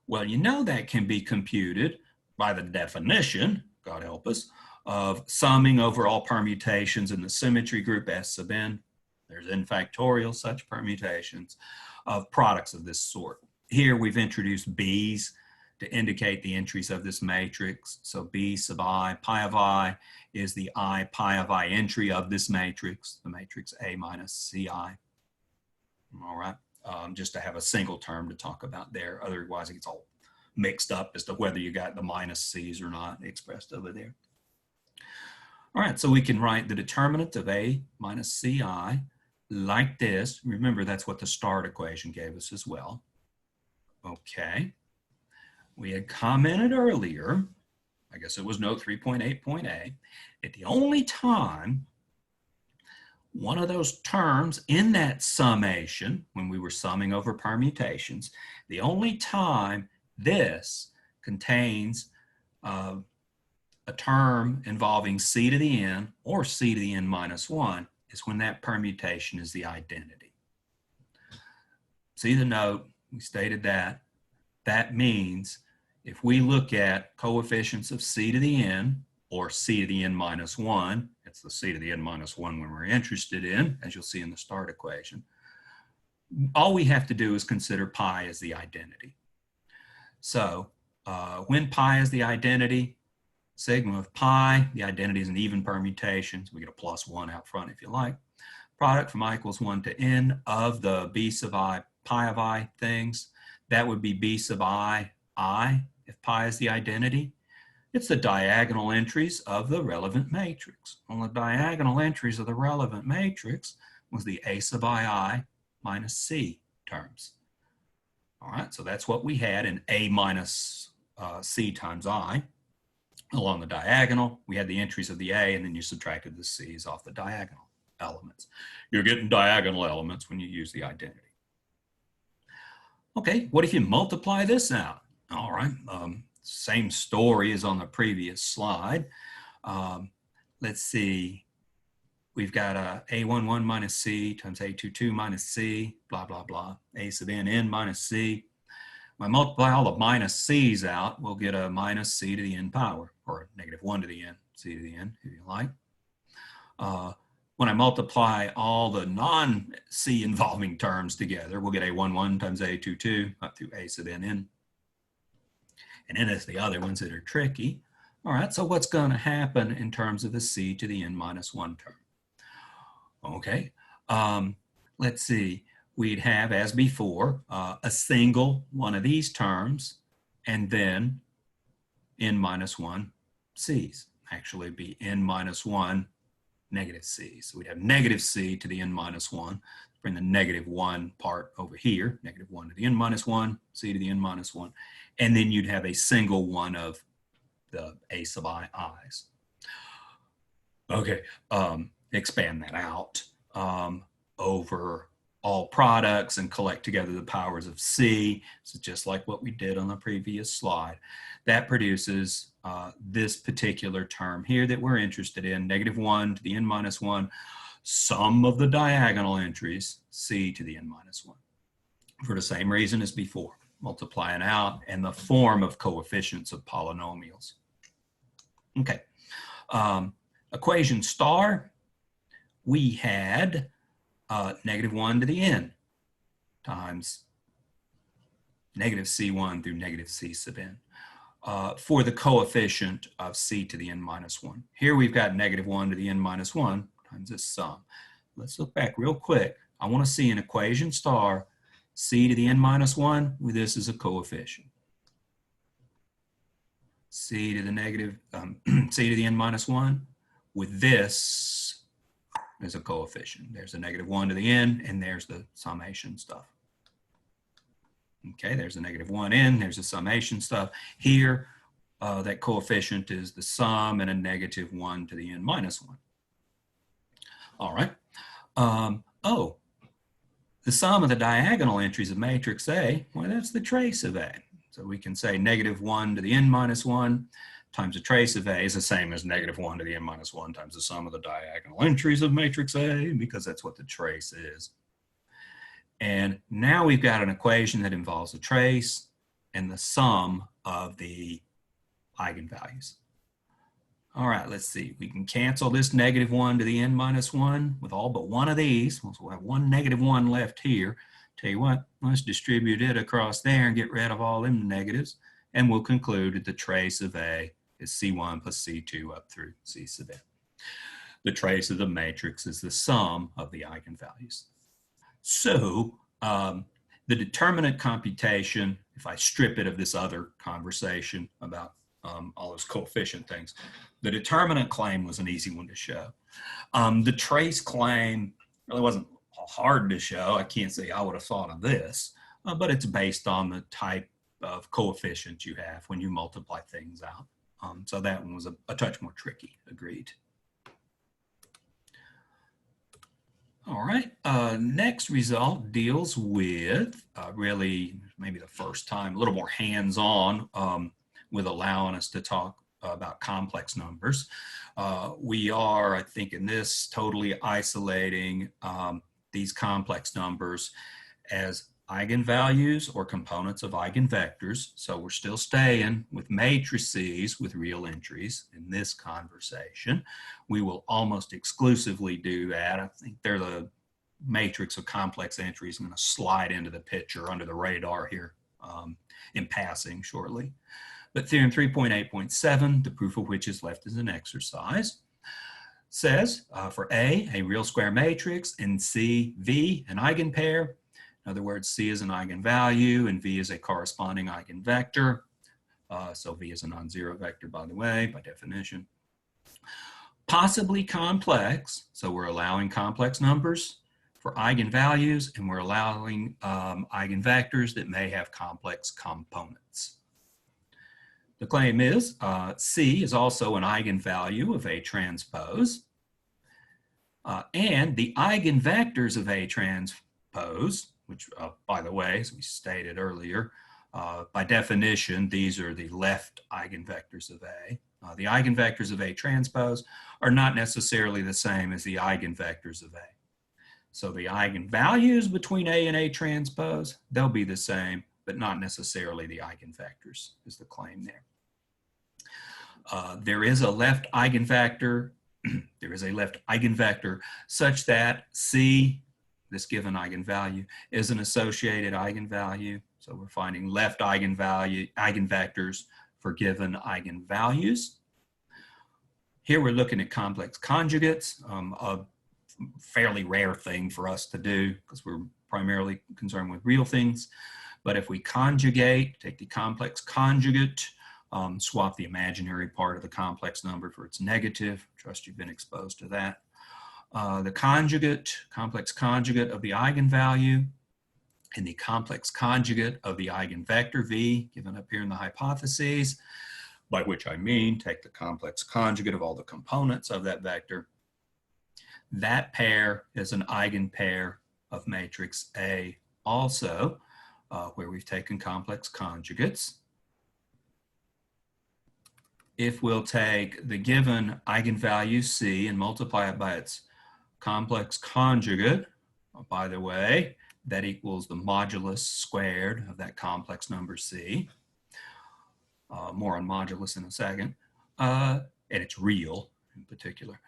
Well, that can be computed by the definition, God help us, of summing over all permutations in the symmetry group S sub n. There's n factorial such permutations of products of this sort. Here we've introduced b's to indicate the entries of this matrix. So b sub I, pi of I is the I pi of I entry of this matrix, the matrix A minus Ci. All right, just to have a single term to talk about there. Otherwise it gets all mixed up as to whether you got the minus c's or not expressed over there. All right, so we can write the determinant of A minus Ci like this. Remember, that's what the start equation gave us as well. Okay. We had commented earlier, I guess it was note 3.8.a, at the only time one of those terms in that summation, when we were summing over permutations, the only time this contains a term involving c to the n or c to the n minus 1 is when that permutation is the identity. See the note, we stated that. That means if we look at coefficients of c to the n or c to the n minus 1, it's the c to the n minus 1 when we're interested in, as you'll see in the start equation, all we have to do is consider pi as the identity. So when pi is the identity, sigma of pi, the identity is an even permutation, so we get a plus 1 out front if you like. Product from I equals 1 to n of the b sub I, pi of I things, that would be b sub I, if pi is the identity. It's the diagonal entries of the relevant matrix. Well, the diagonal entries of the relevant matrix was the a sub I minus c terms. All right, so that's what we had in a minus c times I. along the diagonal. We had the entries of the A, and then you subtracted the C's off the diagonal elements. You're getting diagonal elements when you use the identity. Okay, what if you multiply this out? All right, same story as on the previous slide. Let's see. We've got A11 minus C times A22 minus C, blah, blah, blah. A sub n minus C. When I multiply all the minus C's out, we'll get a minus C to the n power, or negative 1 to the n, C to the n, if you like. When I multiply all the non-C involving terms together, we'll get A11 times A22 up through A sub n. And then there's the other ones that are tricky. All right, so what's going to happen in terms of the C to the n minus 1 term? Okay, let's see. We'd have, as before, a single one of these terms, and then n minus 1 C's. Actually, it'd be n minus 1 negative C. So we'd have negative C to the n minus 1. Bring the negative 1 part over here, negative 1 to the n minus 1, C to the n minus 1. And then you'd have a single one of the A sub i's. Okay, expand that out over all products and collect together the powers of C. So just like what we did on the previous slide. That produces this particular term here that we're interested in, negative 1 to the n minus 1, sum of the diagonal entries, C to the n minus 1. For the same reason as before, multiplying out and the form of coefficients of polynomials. Okay, equation star, we had negative 1 to the n times negative C1 through negative C sub n for the coefficient of C to the n minus 1. Here we've got negative 1 to the n minus 1 times this sum. Let's look back real quick. I want to see an equation star C to the n minus 1 with this as a coefficient. C to the negative, C to the n minus 1 with this as a coefficient. There's a negative 1 to the n, and there's the summation stuff. Okay, there's a negative 1n, there's the summation stuff. Here, that coefficient is the sum and a negative 1 to the n minus 1. All right. Oh, the sum of the diagonal entries of matrix A, well, that's the trace of A. So we can say negative 1 to the n minus 1 times the trace of A is the same as negative 1 to the n minus 1 times the sum of the diagonal entries of matrix A, because that's what the trace is. And now we've got an equation that involves the trace and the sum of the eigenvalues. All right, let's see. We can cancel this negative 1 to the n minus 1 with all but one of these. So we'll have one negative 1 left here. Tell you what, let's distribute it across there and get rid of all them negatives. And we'll conclude that the trace of A is C1 plus C2 up through C sub n. The trace of the matrix is the sum of the eigenvalues. So the determinant computation, if I strip it of this other conversation about all those coefficient things, the determinant claim was an easy one to show. The trace claim really wasn't hard to show. I can't say I would have thought of this, but it's based on the type of coefficients you have when you multiply things out. So that one was a touch more tricky, agreed. All right, next result deals with really maybe the first time, a little more hands-on with allowing us to talk about complex numbers. We are, I think, in this totally isolating these complex numbers as eigenvalues or components of eigenvectors. So we're still staying with matrices with real entries in this conversation. We will almost exclusively do that. I think they're the matrix of complex entries. I'm going to slide into the picture under the radar here in passing shortly. But Theorem 3.8.7, the proof of which is left as an exercise, says for A, a real square matrix, and C, V, an eigenpair. In other words, C is an eigenvalue and V is a corresponding eigenvector. So V is a non-zero vector, by the way, by definition. Possibly complex, so we're allowing complex numbers for eigenvalues, and we're allowing eigenvectors that may have complex components. The claim is C is also an eigenvalue of A transpose. And the eigenvectors of A transpose, which, by the way, as we stated earlier, by definition, these are the left eigenvectors of A. The eigenvectors of A transpose are not necessarily the same as the eigenvectors of A. So the eigenvalues between A and A transpose, they'll be the same, but not necessarily the eigenvectors is the claim there. There is a left eigenvector. There is a left eigenvector such that C, this given eigenvalue, is an associated eigenvalue. So we're finding left eigenvectors for given eigenvalues. Here we're looking at complex conjugates, a fairly rare thing for us to do because we're primarily concerned with real things. But if we conjugate, take the complex conjugate, swap the imaginary part of the complex number for its negative. Trust you've been exposed to that. The conjugate, complex conjugate of the eigenvalue and the complex conjugate of the eigenvector V, given up here in the hypotheses, by which I mean take the complex conjugate of all the components of that vector. That pair is an eigenpair of matrix A also, where we've taken complex conjugates. If we'll take the given eigenvalue C and multiply it by its complex conjugate, by the way, that equals the modulus squared of that complex number C. More on modulus in a second. And it's real in particular.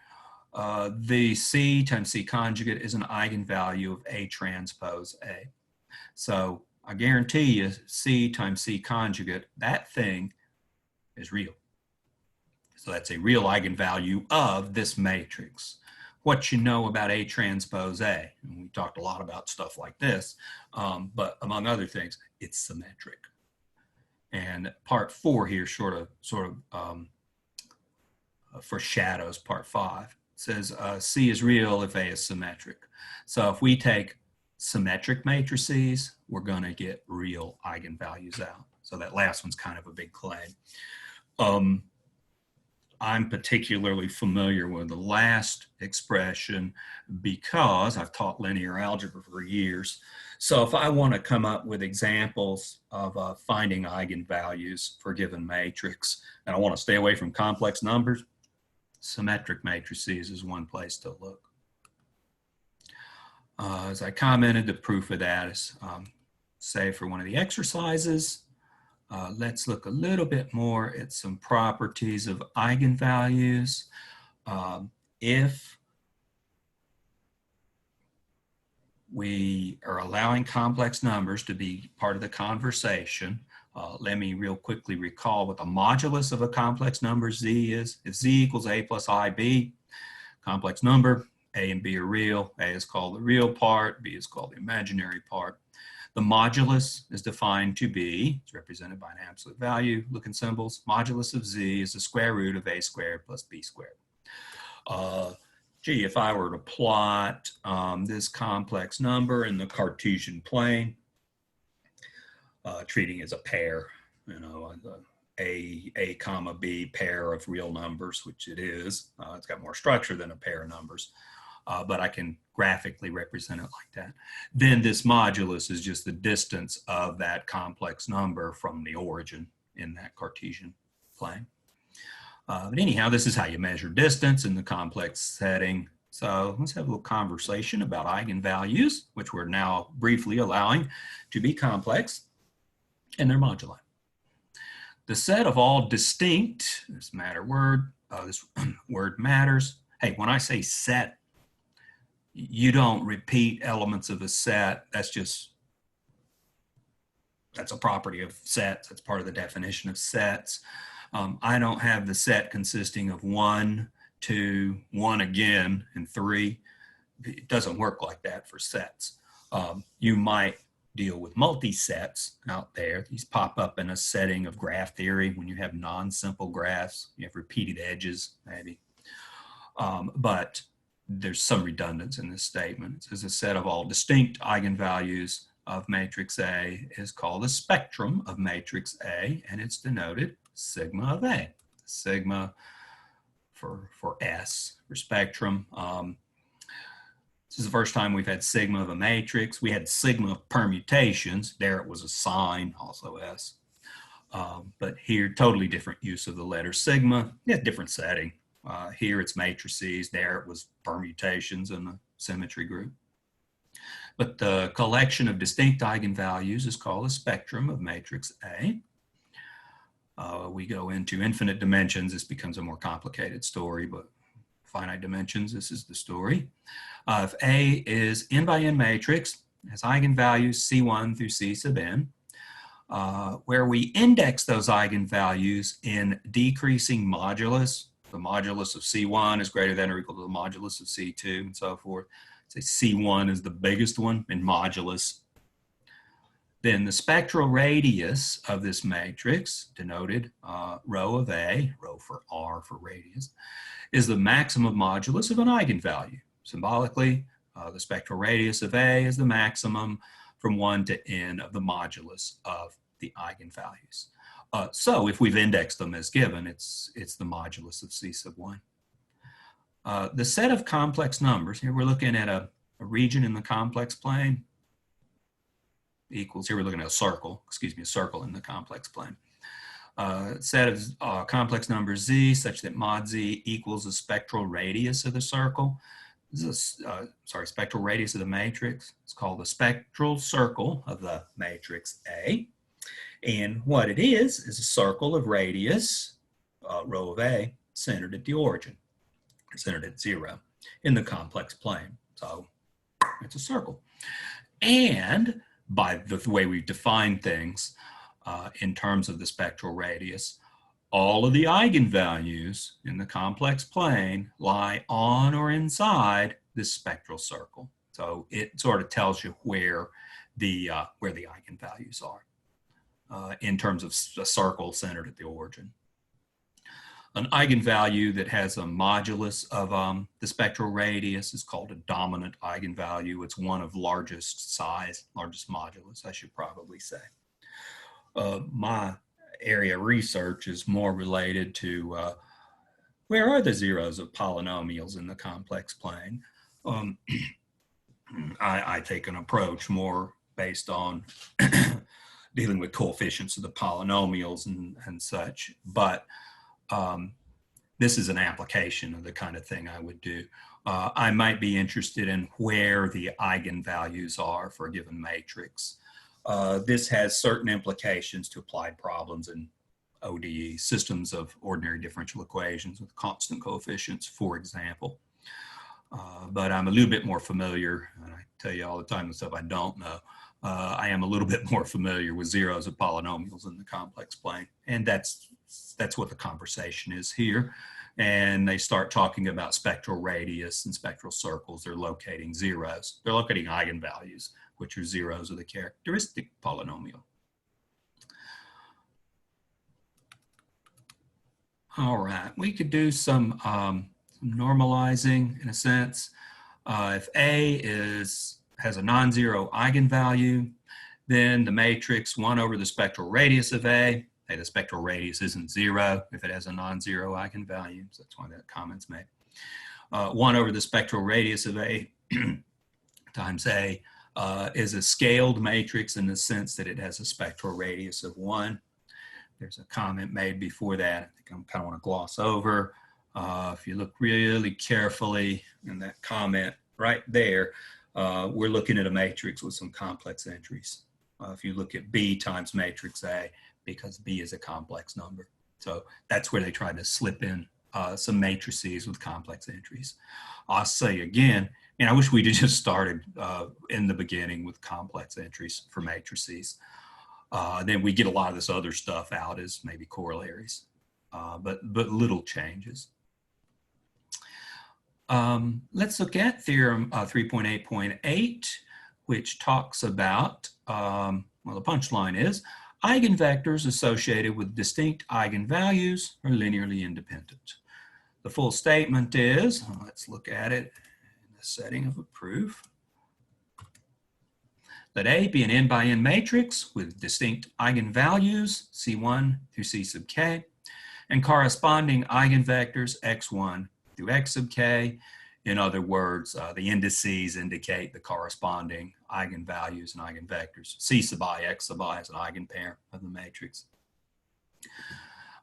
The C times C conjugate is an eigenvalue of A transpose A. So I guarantee you C times C conjugate, that thing is real. So that's a real eigenvalue of this matrix. What you know about A transpose A, and we talked a lot about stuff like this, but among other things, it's symmetric. And part 4 here sort of foreshadows part 5. It says C is real if A is symmetric. So if we take symmetric matrices, we're going to get real eigenvalues out. So that last one's kind of a big claim. I'm particularly familiar with the last expression because I've taught linear algebra for years. So if I want to come up with examples of finding eigenvalues for a given matrix, and I want to stay away from complex numbers, symmetric matrices is one place to look. As I commented, the proof of that is, say, for one of the exercises. Let's look a little bit more at some properties of eigenvalues. If we are allowing complex numbers to be part of the conversation, let me real quickly recall what the modulus of a complex number Z is. If Z equals A plus IB, complex number, A and B are real. A is called the real part, B is called the imaginary part. The modulus is defined to be, it's represented by an absolute value, looking symbols. Modulus of Z is the square root of A squared plus B squared. Gee, if I were to plot this complex number in the Cartesian plane, treating it as a pair, you know, A comma B pair of real numbers, which it is. It's got more structure than a pair of numbers. But I can graphically represent it like that. Then this modulus is just the distance of that complex number from the origin in that Cartesian plane. But anyhow, this is how you measure distance in the complex setting. So let's have a little conversation about eigenvalues, which we're now briefly allowing to be complex, and their moduli. The set of all distinct, this word matters. Hey, when I say set, you don't repeat elements of a set. That's a property of sets. That's part of the definition of sets. I don't have the set consisting of 1, 2, 1 again, and 3. It doesn't work like that for sets. You might deal with multi-sets out there. These pop up in a setting of graph theory when you have non-simple graphs. You have repeated edges, maybe. But there's some redundance in this statement. It says a set of all distinct eigenvalues of matrix A is called a spectrum of matrix A, and it's denoted sigma of A. Sigma for S, for spectrum. This is the first time we've had sigma of a matrix. We had sigma of permutations. There it was a sign, also S. But here, totally different use of the letter sigma. Yeah, different setting. Here it's matrices. There it was permutations in the symmetry group. But the collection of distinct eigenvalues is called a spectrum of matrix A. We go into infinite dimensions. This becomes a more complicated story, but finite dimensions, this is the story. If A is n by n matrix, has eigenvalues C1 through C sub n, where we index those eigenvalues in decreasing modulus. The modulus of C1 is greater than or equal to the modulus of C2 and so forth. Say C1 is the biggest one in modulus. Then the spectral radius of this matrix, denoted rho of A, rho for R for radius, is the maximum modulus of an eigenvalue. Symbolically, the spectral radius of A is the maximum from 1 to n of the modulus of the eigenvalues. So if we've indexed them as given, it's the modulus of C sub 1. The set of complex numbers, here we're looking at a region in the complex plane, equals, here we're looking at a circle in the complex plane. Set of complex numbers Z such that mod Z equals the spectral radius of the circle. This is spectral radius of the matrix. It's called the spectral circle of the matrix A. And what it is a circle of radius, rho of A, centered at the origin, centered at 0 in the complex plane. So it's a circle. And by the way we define things in terms of the spectral radius, all of the eigenvalues in the complex plane lie on or inside this spectral circle. So it sort of tells you where the eigenvalues are in terms of a circle centered at the origin. An eigenvalue that has a modulus of the spectral radius is called a dominant eigenvalue. It's one of largest size, largest modulus, I should probably say. My area of research is more related to where are the zeros of polynomials in the complex plane. I take an approach more based on dealing with coefficients of the polynomials and such, but this is an application of the kind of thing I would do. I might be interested in where the eigenvalues are for a given matrix. This has certain implications to applied problems in ODE, systems of ordinary differential equations with constant coefficients, for example. But I'm a little bit more familiar, and I tell you all the time the stuff I don't know, I am a little bit more familiar with zeros of polynomials in the complex plane, and that's what the conversation is here. And they start talking about spectral radius and spectral circles. They're locating zeros. They're locating eigenvalues, which are zeros of the characteristic polynomial. All right, we could do some normalizing in a sense. If A has a non-zero eigenvalue, then the matrix 1 over the spectral radius of A, hey, the spectral radius isn't 0 if it has a non-zero eigenvalue, so that's why that comment's made. 1 over the spectral radius of A times A is a scaled matrix in the sense that it has a spectral radius of 1. There's a comment made before that I think I kind of want to gloss over. If you look really carefully in that comment right there, we're looking at a matrix with some complex entries. If you look at B times matrix A, because B is a complex number. So that's where they tried to slip in some matrices with complex entries. I'll say again, and I wish we'd have just started in the beginning with complex entries for matrices. Then we get a lot of this other stuff out as maybe corollaries, but little changes. Let's look at Theorem 3.8.8, which talks about, well, the punchline is, eigenvectors associated with distinct eigenvalues are linearly independent. The full statement is, let's look at it in the setting of a proof. Let A be an n by n matrix with distinct eigenvalues, C1 through C sub k, and corresponding eigenvectors x1 through x sub k. In other words, the indices indicate the corresponding eigenvalues and eigenvectors. C sub I, x sub I is an eigenpair of the matrix.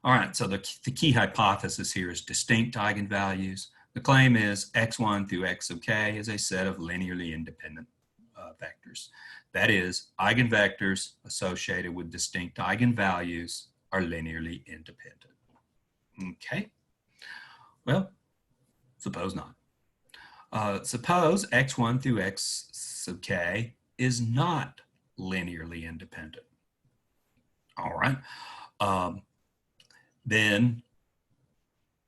All right, so the key hypothesis here is distinct eigenvalues. The claim is x1 through x sub k is a set of linearly independent vectors. That is, eigenvectors associated with distinct eigenvalues are linearly independent. Okay, well, suppose not. Suppose x1 through x sub k is not linearly independent. All right, then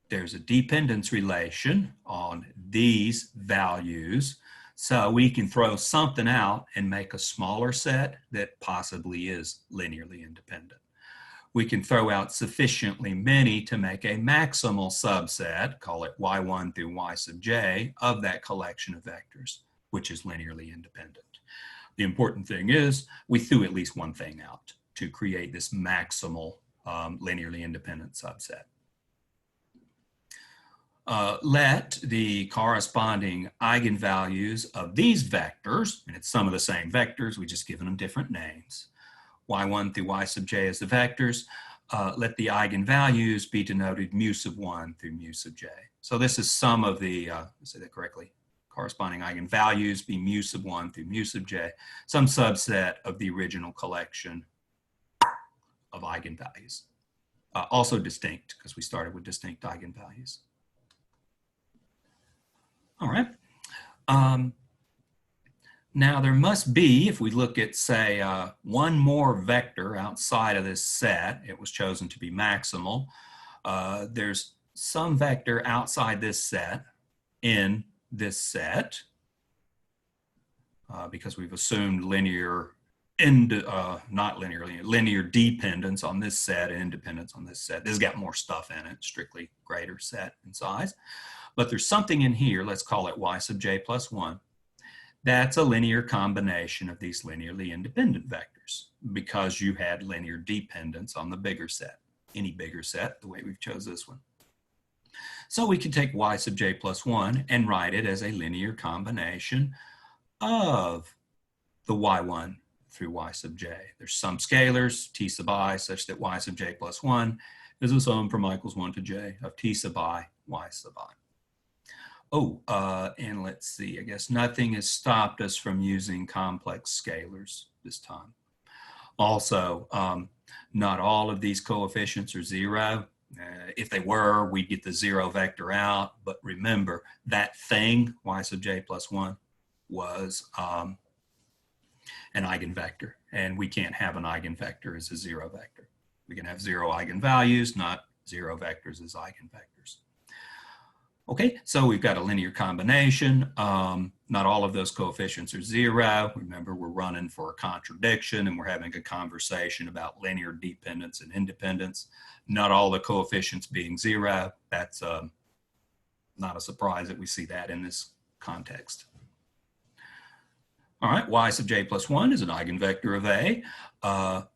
there's a dependence relation on these values, so we can throw something out and make a smaller set that possibly is linearly independent. We can throw out sufficiently many to make a maximal subset, call it y1 through y sub j, of that collection of vectors, which is linearly independent. The important thing is we threw at least one thing out to create this maximal linearly independent subset. Let the corresponding eigenvalues of these vectors, and it's some of the same vectors, we just given them different names, y1 through y sub j as the vectors, let the eigenvalues be denoted mu sub 1 through mu sub j. So this is some of the, say that correctly, corresponding eigenvalues be mu sub 1 through mu sub j, some subset of the original collection of eigenvalues. Also distinct, because we started with distinct eigenvalues. All right. Now there must be, if we look at, say, one more vector outside of this set, it was chosen to be maximal. There's some vector outside this set in this set, because we've assumed linear, not linearly, linear dependence on this set and independence on this set. This has got more stuff in it, strictly greater set in size. But there's something in here, let's call it y sub j plus 1. That's a linear combination of these linearly independent vectors because you had linear dependence on the bigger set, any bigger set, the way we've chose this one. So we can take y sub j plus 1 and write it as a linear combination of the y1 through y sub j. There's some scalars, t sub I, such that y sub j plus 1 is a sum from I equals 1 to j of t sub I, y sub I. Oh, and let's see, I guess nothing has stopped us from using complex scalars this time. Also, not all of these coefficients are 0. If they were, we'd get the 0 vector out, but remember that thing, y sub j plus 1, was an eigenvector, and we can't have an eigenvector as a 0 vector. We can have 0 eigenvalues, not 0 vectors as eigenvectors. Okay, so we've got a linear combination. Not all of those coefficients are 0. Remember, we're running for a contradiction and we're having a conversation about linear dependence and independence. Not all the coefficients being 0. That's not a surprise that we see that in this context. All right, y sub j plus 1 is an eigenvector of A.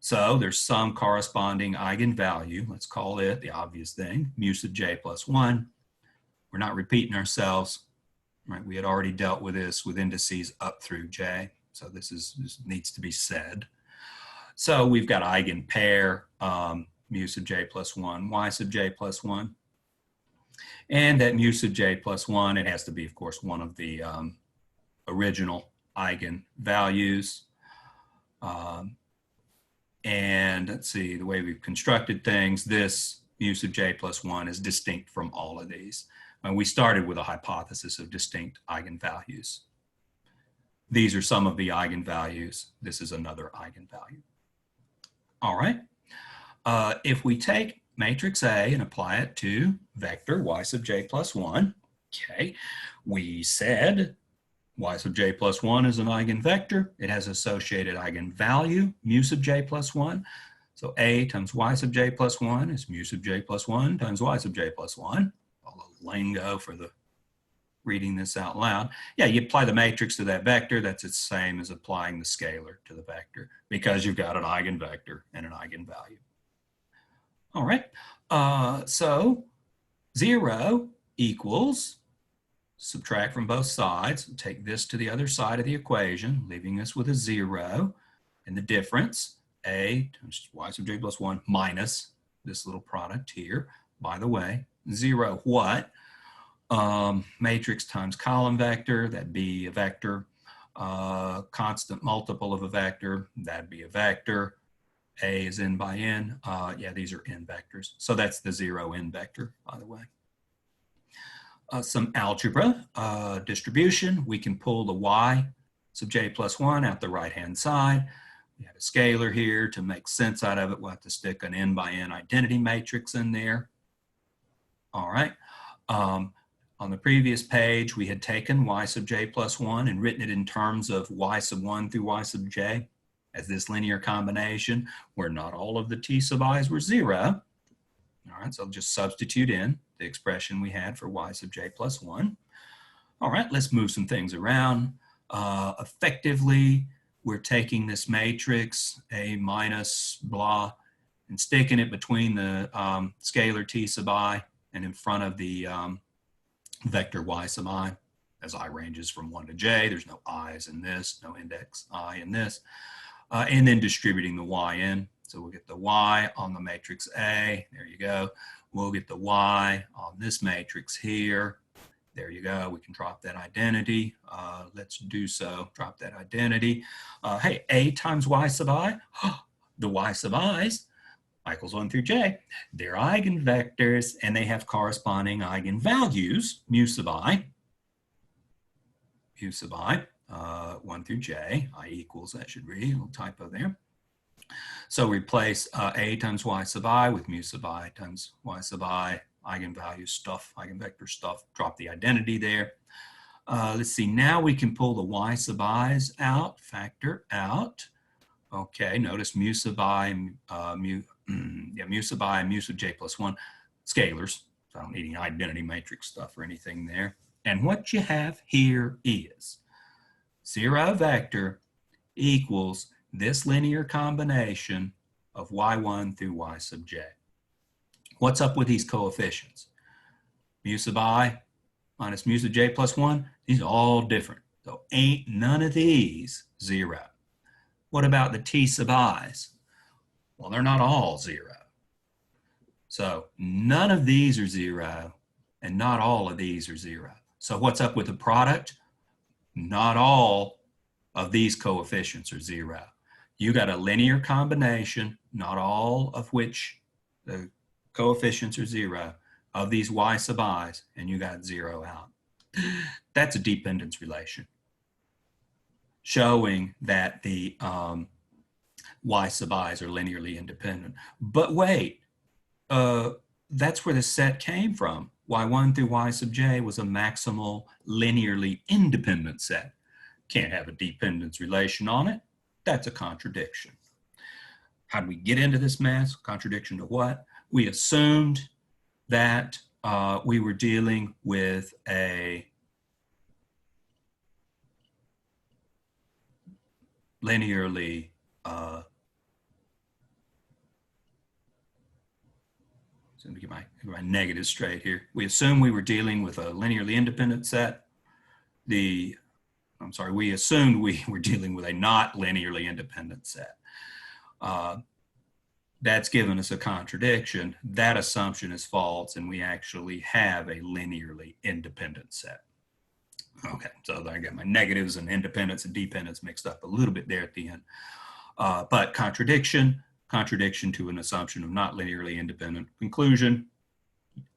So there's some corresponding eigenvalue. Let's call it the obvious thing, mu sub j plus 1. We're not repeating ourselves, right? We had already dealt with this with indices up through j, so this needs to be said. So we've got eigenpair mu sub j plus 1, y sub j plus 1. And that mu sub j plus 1, it has to be, of course, one of the original eigenvalues. And let's see, the way we've constructed things, this mu sub j plus 1 is distinct from all of these. And we started with a hypothesis of distinct eigenvalues. These are some of the eigenvalues. This is another eigenvalue. All right. If we take matrix A and apply it to vector y sub j plus 1, okay, we said y sub j plus 1 is an eigenvector. It has associated eigenvalue, mu sub j plus 1. So A times y sub j plus 1 is mu sub j plus 1 times y sub j plus 1. All the lingo for the reading this out loud. Yeah, you apply the matrix to that vector. That's the same as applying the scalar to the vector because you've got an eigenvector and an eigenvalue. All right, so 0 equals, subtract from both sides, take this to the other side of the equation, leaving us with a 0, and the difference, a times y sub j plus 1 minus this little product here. By the way, 0 what? Matrix times column vector, that'd be a vector. Constant multiple of a vector, that'd be a vector. A is n by n. Yeah, these are n vectors. So that's the 0 n vector, by the way. Some algebra distribution. We can pull the y sub j plus 1 out the right-hand side. We have a scalar here. To make sense out of it, we'll have to stick an n by n identity matrix in there. All right. On the previous page, we had taken y sub j plus 1 and written it in terms of y sub 1 through y sub j as this linear combination where not all of the t sub i's were 0. All right, so I'll just substitute in the expression we had for y sub j plus 1. All right, let's move some things around. Effectively, we're taking this matrix, A minus blah, and sticking it between the scalar t sub I and in front of the vector y sub I, as I ranges from 1 to j. There's no i's in this, no index I in this. And then distributing the y in. So we'll get the y on the matrix A. There you go. We'll get the y on this matrix here. There you go. We can drop that identity. Let's do so. Drop that identity. Hey, A times y sub I. The y sub i's, I equals 1 through j. They're eigenvectors, and they have corresponding eigenvalues, mu sub I. Mu sub I, 1 through j. I equals, that should read, a little typo there. So replace A times y sub I with mu sub I times y sub I, eigenvalue stuff, eigenvector stuff, drop the identity there. Let's see, now we can pull the y sub i's out, factor out. Okay, notice mu sub I, mu sub I and mu sub j plus 1, scalars. So I don't need any identity matrix stuff or anything there. And what you have here is 0 vector equals this linear combination of y1 through y sub j. What's up with these coefficients? Mu sub I minus mu sub j plus 1, these are all different. So ain't none of these 0. What about the t sub i's? Well, they're not all 0. So none of these are 0, and not all of these are 0. So what's up with the product? Not all of these coefficients are 0. You got a linear combination, not all of which the coefficients are 0, of these y sub i's, and you got 0 out. That's a dependence relation, showing that the y sub i's are linearly independent. But wait, that's where the set came from. y1 through y sub j was a maximal linearly independent set. Can't have a dependence relation on it. That's a contradiction. How did we get into this mess? Contradiction to what? We assumed that we were dealing with a linearly so let me get my negatives straight here. We assumed we were dealing with a linearly independent set. We assumed we were dealing with a not linearly independent set. That's given us a contradiction. That assumption is false, and we actually have a linearly independent set. Okay, so I got my negatives and independence and dependence mixed up a little bit there at the end. But contradiction to an assumption of not linearly independent. Conclusion,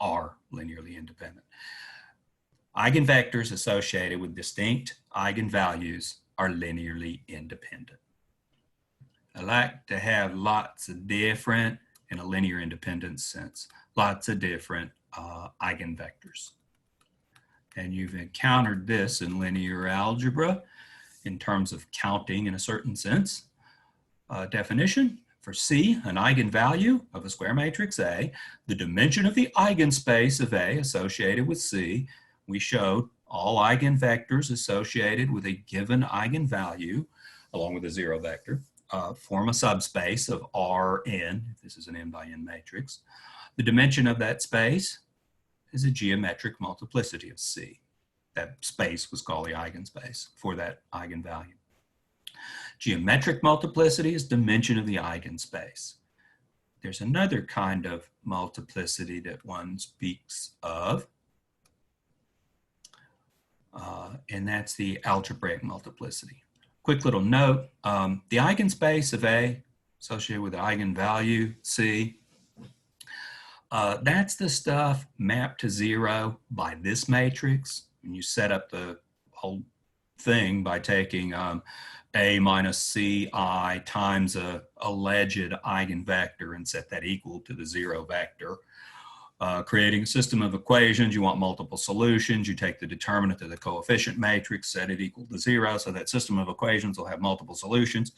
are linearly independent. Eigenvectors associated with distinct eigenvalues are linearly independent. I like to have lots of different, in a linear independence sense, lots of different eigenvectors. And you've encountered this in linear algebra in terms of counting in a certain sense. Definition for C, an eigenvalue of a square matrix A, the dimension of the eigenspace of A associated with C, we showed all eigenvectors associated with a given eigenvalue, along with a zero vector, form a subspace of Rn, if this is an n by n matrix. The dimension of that space is a geometric multiplicity of C. That space was called the eigenspace for that eigenvalue. Geometric multiplicity is dimension of the eigenspace. There's another kind of multiplicity that one speaks of, and that's the algebraic multiplicity. Quick little note, the eigenspace of A associated with the eigenvalue C, that's the stuff mapped to 0 by this matrix. And you set up the whole thing by taking A minus Ci times a alleged eigenvector and set that equal to the 0 vector. Creating a system of equations, you want multiple solutions. You take the determinant of the coefficient matrix, set it equal to 0, so that system of equations will have multiple solutions.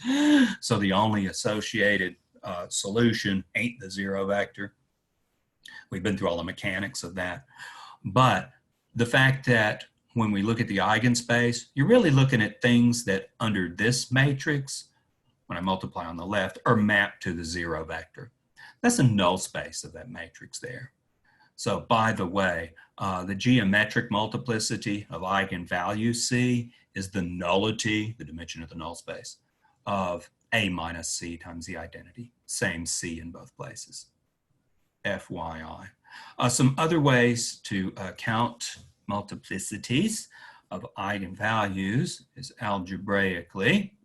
So the only associated solution ain't the 0 vector. We've been through all the mechanics of that. But the fact that when we look at the eigenspace, you're really looking at things that under this matrix, when I multiply on the left, are mapped to the 0 vector. That's a null space of that matrix there. So by the way, the geometric multiplicity of eigenvalue C is the nullity, the dimension of the null space, of A minus C times the identity. Same C in both places. FYI. Some other ways to count multiplicities of eigenvalues is algebraically.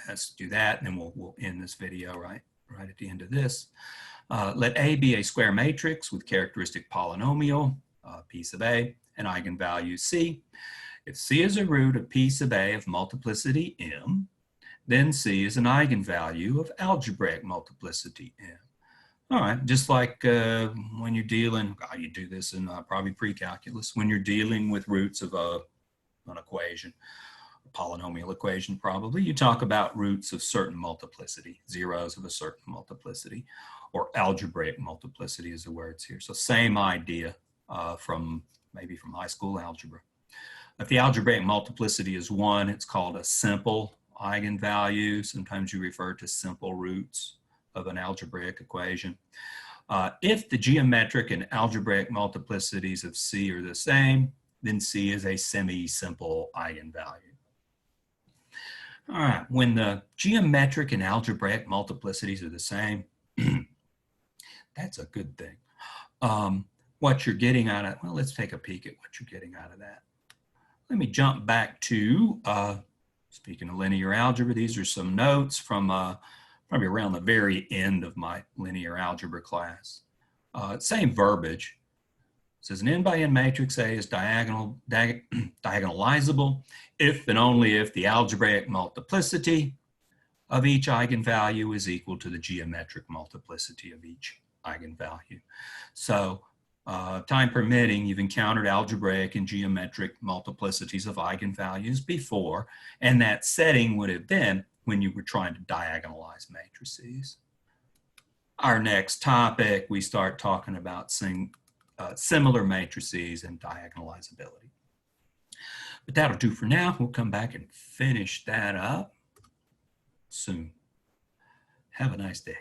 Let's do that, and then we'll end this video right at the end of this. Let A be a square matrix with characteristic polynomial, P sub A, and eigenvalue C. If C is a root of P sub A of multiplicity M, then C is an eigenvalue of algebraic multiplicity M. All right, just like when you're dealing, you do this in probably pre-calculus, when you're dealing with roots of an equation, a polynomial equation probably, you talk about roots of certain multiplicity, zeros of a certain multiplicity, or algebraic multiplicity is the words here. So same idea maybe from high school algebra. If the algebraic multiplicity is 1, it's called a simple eigenvalue. Sometimes you refer to simple roots of an algebraic equation. If the geometric and algebraic multiplicities of C are the same, then C is a semi-simple eigenvalue. All right, when the geometric and algebraic multiplicities are the same, that's a good thing. What you're getting out of, well, let's take a peek at what you're getting out of that. Let me jump back to, speaking of linear algebra, these are some notes from probably around the very end of my linear algebra class. Same verbiage. It says an n by n matrix A is diagonalizable if and only if the algebraic multiplicity of each eigenvalue is equal to the geometric multiplicity of each eigenvalue. So time permitting, you've encountered algebraic and geometric multiplicities of eigenvalues before, and that setting would have been when you were trying to diagonalize matrices. Our next topic, we start talking about similar matrices and diagonalizability. But that'll do for now. We'll come back and finish that up soon. Have a nice day.